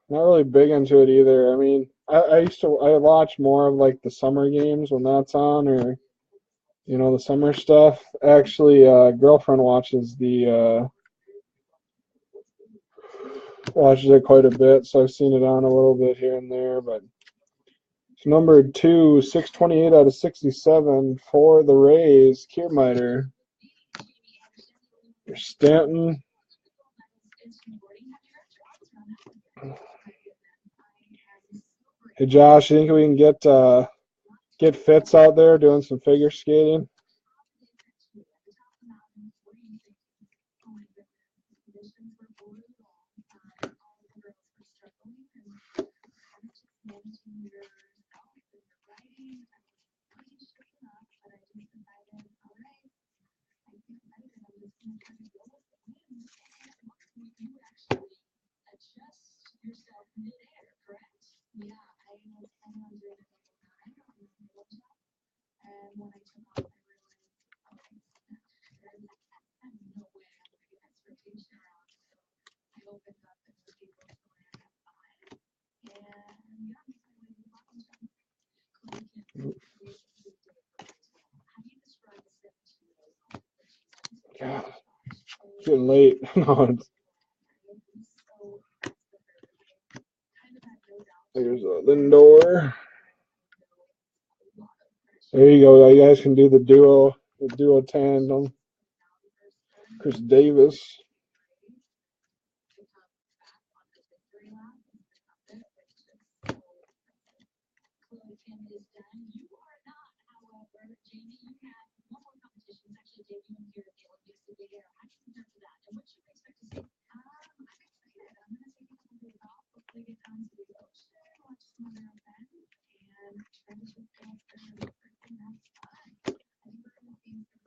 really big into it either. I mean, I watch more of like the summer games when that's on, or the summer stuff. Actually, girlfriend watches it quite a bit, so I've seen it on a little bit here and there. But it's numbered 2, 628 out of 67 for the Rays. Kiermaier, Stanton. Hey Josh, you think we can get Fitz out there doing some figure skating? God, it's getting late. There's a Lindor. There you go. You guys can do the duo tandem. Chris Davis.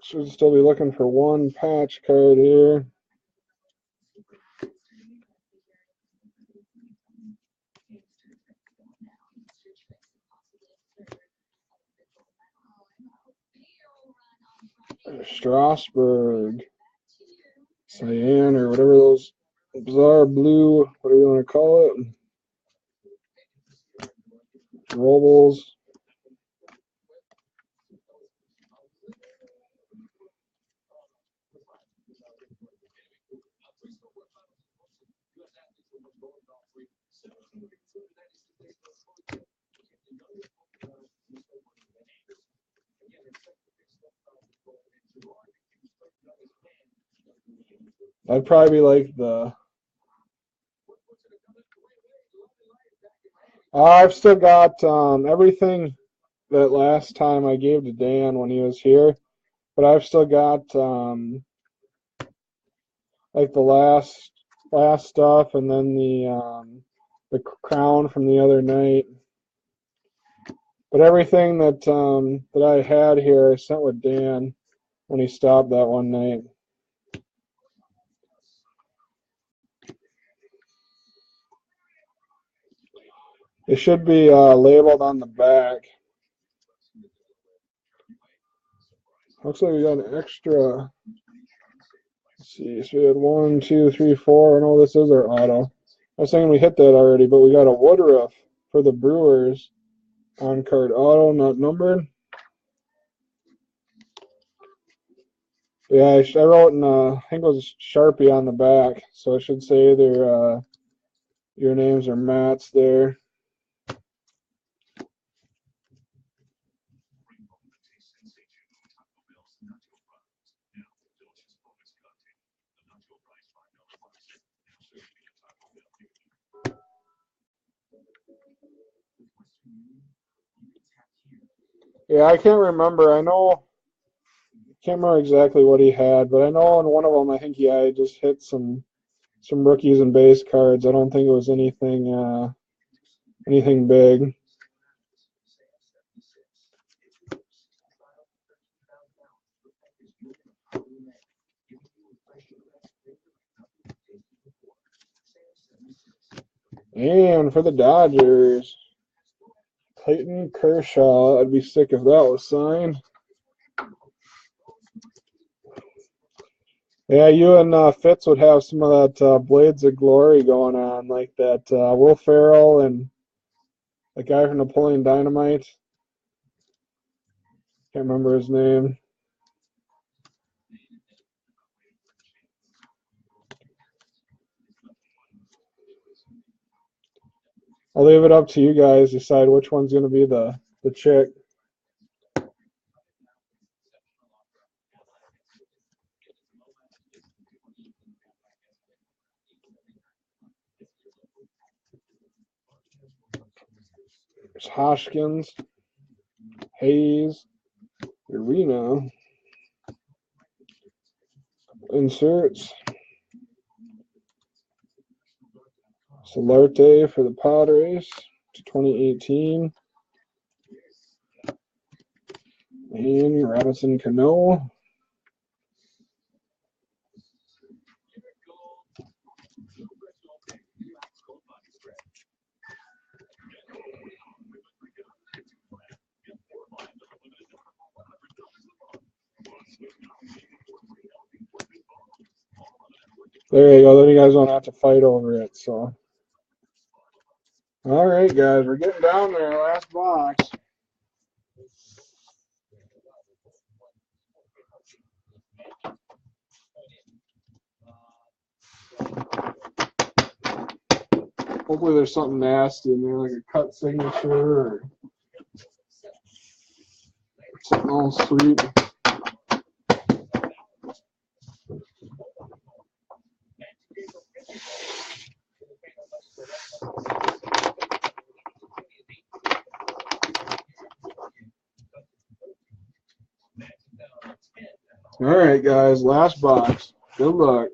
Should still be looking for one patch card here. Strasburg, cyan, or whatever those bizarre blue, whatever you want to call it. Robles. That'd probably be like the. I've still got everything that last time I gave to Dan when he was here, but I've still got like the last stuff, and then the crown from the other night. But everything that I had here, I sent with Dan when he stopped that one night. It should be labeled on the back. Looks like we got an extra. Let's see, so we had 1, 2, 3, 4. No, this is our auto. I was thinking we hit that already, but we got a Woodruff for the Brewers on card auto, not numbered. Yeah, I wrote in, I think it was Sharpie on the back, so I should say either your names or Matt's there. Yeah, I can't remember. Can't remember exactly what he had, but I know in one of them, I think I just hit some rookies and base cards. I don't think it was anything big. And for the Dodgers, Clayton Kershaw. I'd be sick if that was signed. Yeah, you and Fitz would have some of that Blades of Glory going on, like that Will Ferrell and the guy from Napoleon Dynamite. Can't remember his name. I'll leave it up to you guys to decide which one's going to be the chick. There's Hoskins, Hayes, Arena, inserts, Solarte for the Padres to 2018, and Robinson Cano. There you go. Then you guys don't have to fight over it. So, all right, guys, we're getting down there. Last box. Hopefully, there's something nasty in there, like a cut signature or something all sweet. All right, guys, last box. Good luck.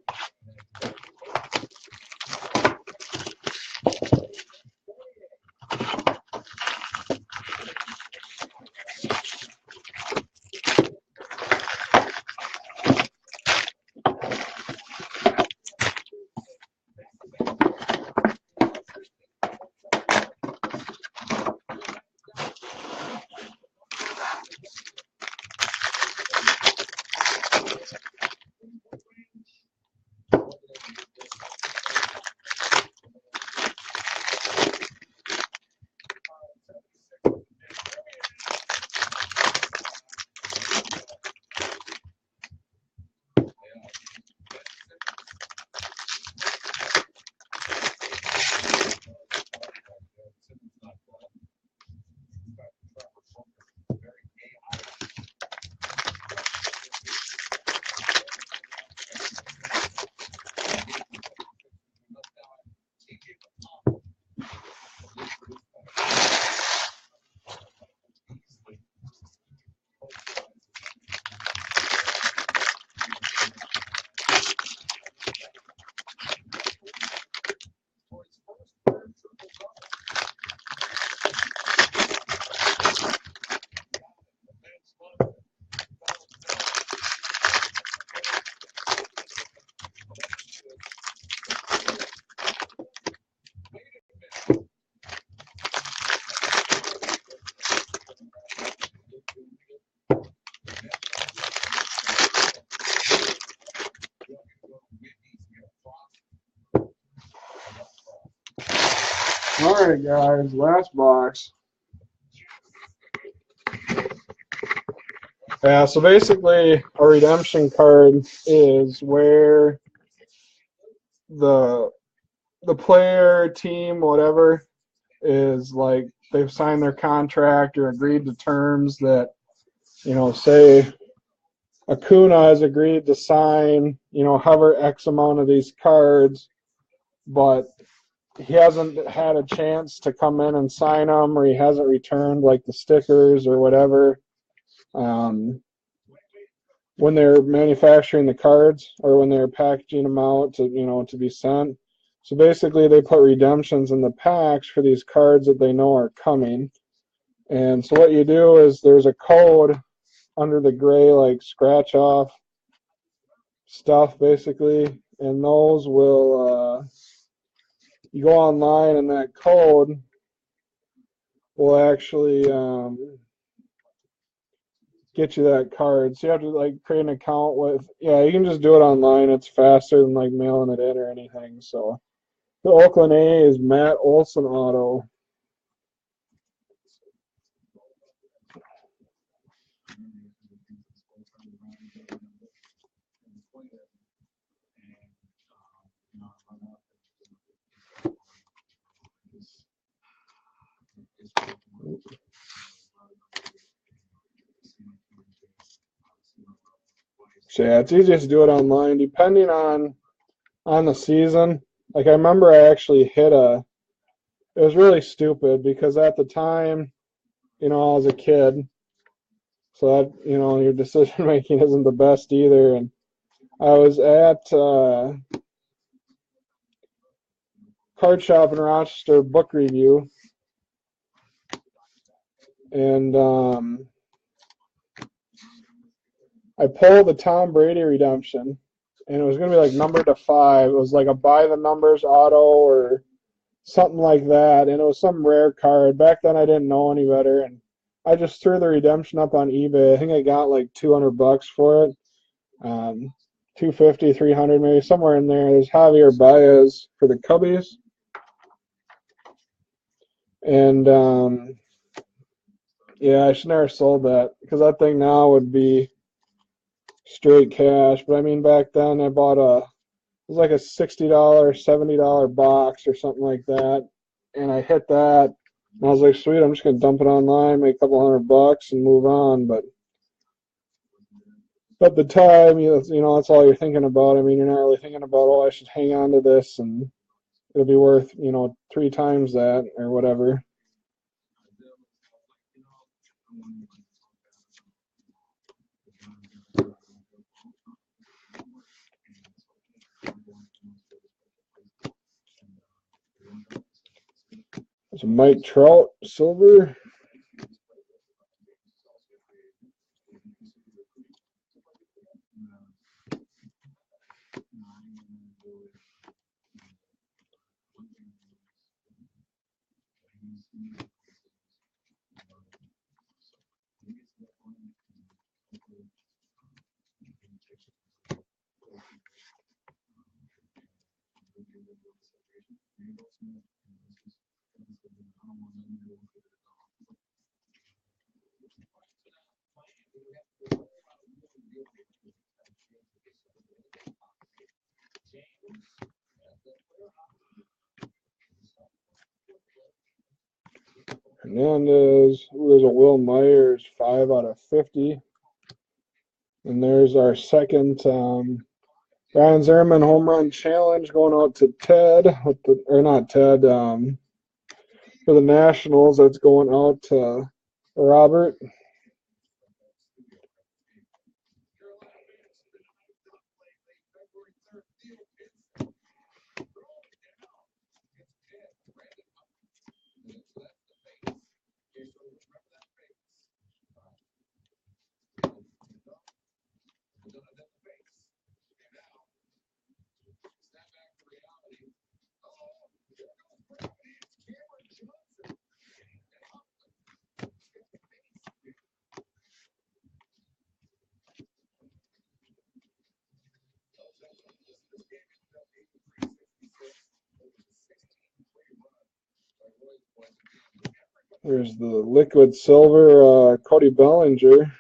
All right, guys, last box. Yeah, so basically, a redemption card is where the player, team, whatever, is like they've signed their contract or agreed to terms that, say Acuna has agreed to sign, however X amount of these cards, but he hasn't had a chance to come in and sign them, or he hasn't returned like the stickers or whatever. When they're manufacturing the cards or when they're packaging them out to be sent. So basically, they put redemptions in the packs for these cards that they know are coming. And so what you do is there's a code under the gray like scratch off stuff basically, and those will you go online and that code will actually get you that card. So you have to like create an account with, yeah, you can just do it online. It's faster than like mailing it in or anything. So the Oakland A is Matt Olson auto. So yeah, it's easiest to do it online depending on the season. Like I remember I actually hit it was really stupid because at the time, I was a kid. So that, your decision making isn't the best either. And I was at Card Shop in Rochester book review, and I pulled the Tom Brady redemption, and it was going to be like numbered to 5. It was like a by the numbers auto or something like that, and it was some rare card. Back then, I didn't know any better, and I just threw the redemption up on eBay. I think I got like $200 for it, 250, 300, maybe somewhere in there. There's Javier Baez for the Cubbies, and yeah, I should never sold that because that thing now would be straight cash. But I mean, back then I bought it was like a $60, $70 box or something like that, and I hit that. And I was like, sweet, I'm just gonna dump it online, make a couple $100 and move on. But at the time, that's all you're thinking about. I mean, you're not really thinking about, oh, I should hang on to this and it'll be worth, 3 times that or whatever. There's a Mike Trout silver. Hernandez. There's a Will Myers 5 out of 50. And there's our second Ryan Zimmerman home run challenge going out to Ted, or not Ted, for the Nationals. That's going out to Robert. There's the liquid silver Cody Bellinger,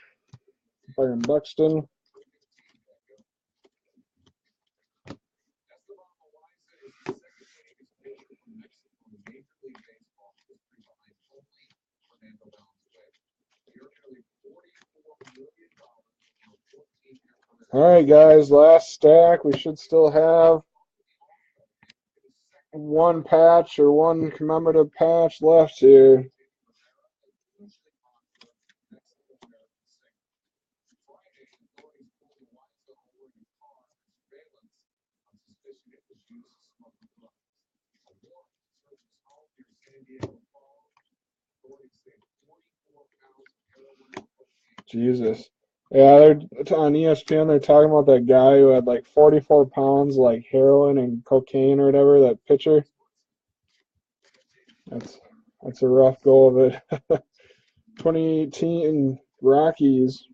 Byron Buxton. All right, guys, last stack. We should still have one patch or one commemorative patch left here. Jesus. Yeah, they're on ESPN. They're talking about that guy who had like 44 pounds, like heroin and cocaine or whatever. That pitcher. That's a rough go of it. 2018 Rockies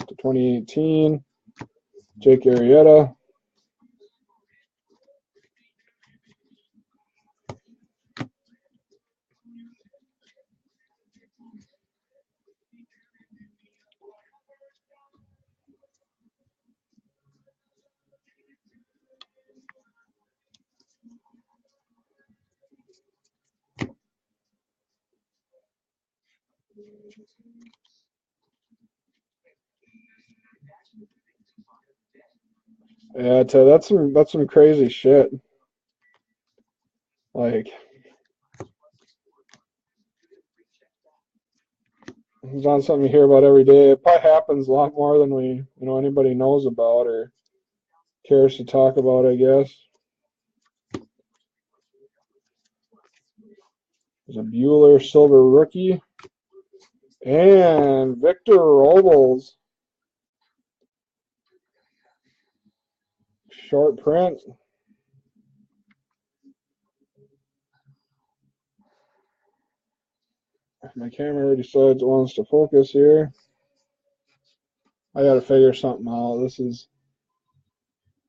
to 2018. Jake Arrieta. Yeah, that's some crazy shit. Like, it's not something you hear about every day. It probably happens a lot more than anybody knows about or cares to talk about, I guess. There's a Bueller silver rookie. And Victor Robles. Short print. My camera decides it wants to focus here. I gotta figure something out. This is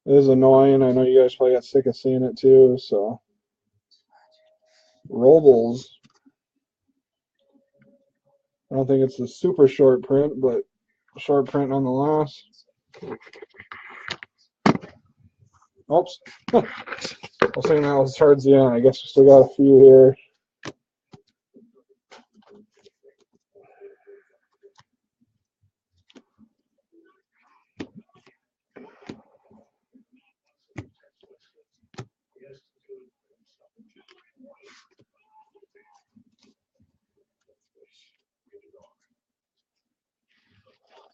annoying. I know you guys probably got sick of seeing it too, so. Robles. I don't think it's a super short print, but short print nonetheless. Oops. I was thinking that was towards the end. I guess we still got a few here.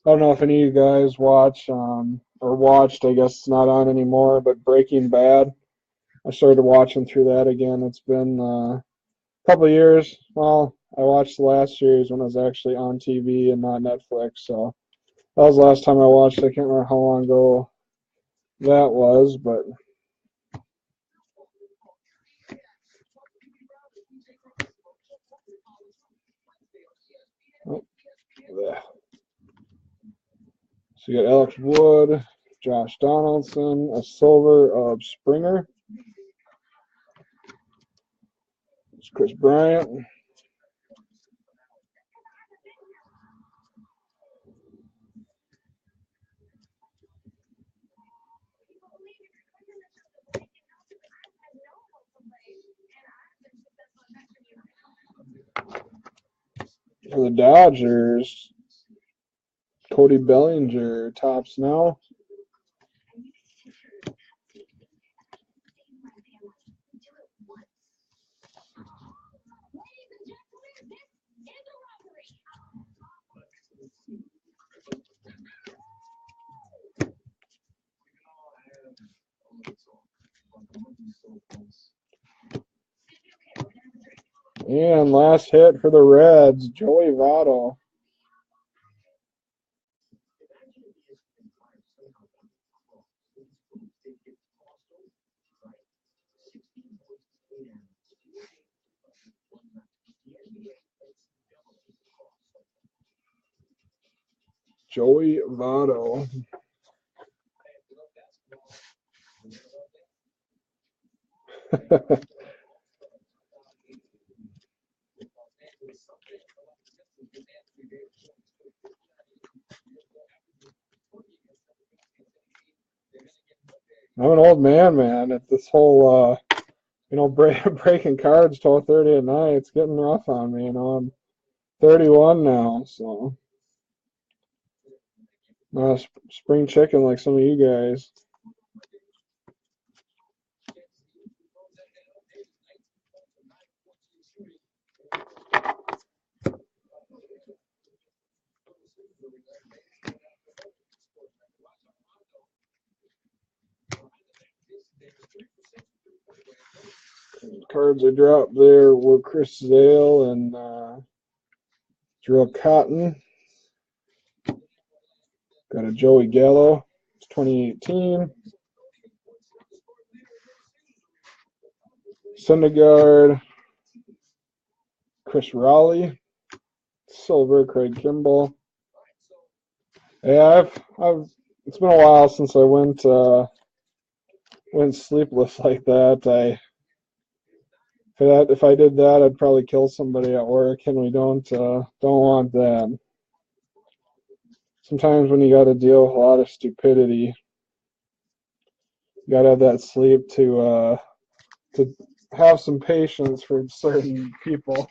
I don't know if any of you guys watch or watched, I guess it's not on anymore, but Breaking Bad. I started watching through that again. It's been a couple of years. Well, I watched the last series when it was actually on TV and not Netflix, so that was the last time I watched it. I can't remember how long ago that was, but oh, yeah. So you got Alex Wood, Josh Donaldson, a silver of Springer. It's Chris Bryant. For the Dodgers, Cody Bellinger tops now. And last hit for the Reds, Joey Votto. Joey Votto. I'm an old man. At this whole, breaking cards 12:30 at night, it's getting rough on me. I'm 31 now, so not a spring chicken like some of you guys. Cards I dropped there were Chris Zale and Drew Cotton. Got a Joey Gallo, 2018. Syndergaard, Chris Raleigh, Silver, Craig Kimball. Yeah, I've. It's been a while since I went sleepless like that. If I did that, I'd probably kill somebody at work, and we don't want that. Sometimes when you got to deal with a lot of stupidity, you got to have that sleep to have some patience for certain people.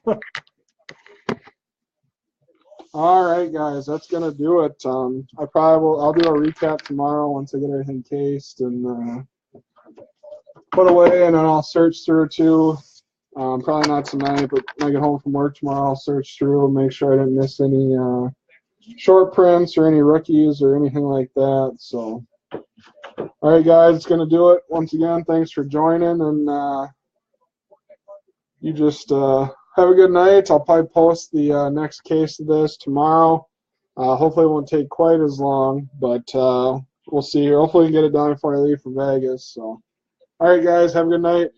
All right, guys, that's gonna do it. I'll do a recap tomorrow once I get everything cased and put away, and then I'll search through too. Probably not tonight, but when I get home from work tomorrow, I'll search through and make sure I didn't miss any short prints or any rookies or anything like that. So, all right, guys, it's gonna do it. Once again, thanks for joining, and you just have a good night. I'll probably post the next case of this tomorrow. Hopefully it won't take quite as long, but we'll see here. Hopefully we can get it done before I leave for Vegas. So, all right, guys, have a good night.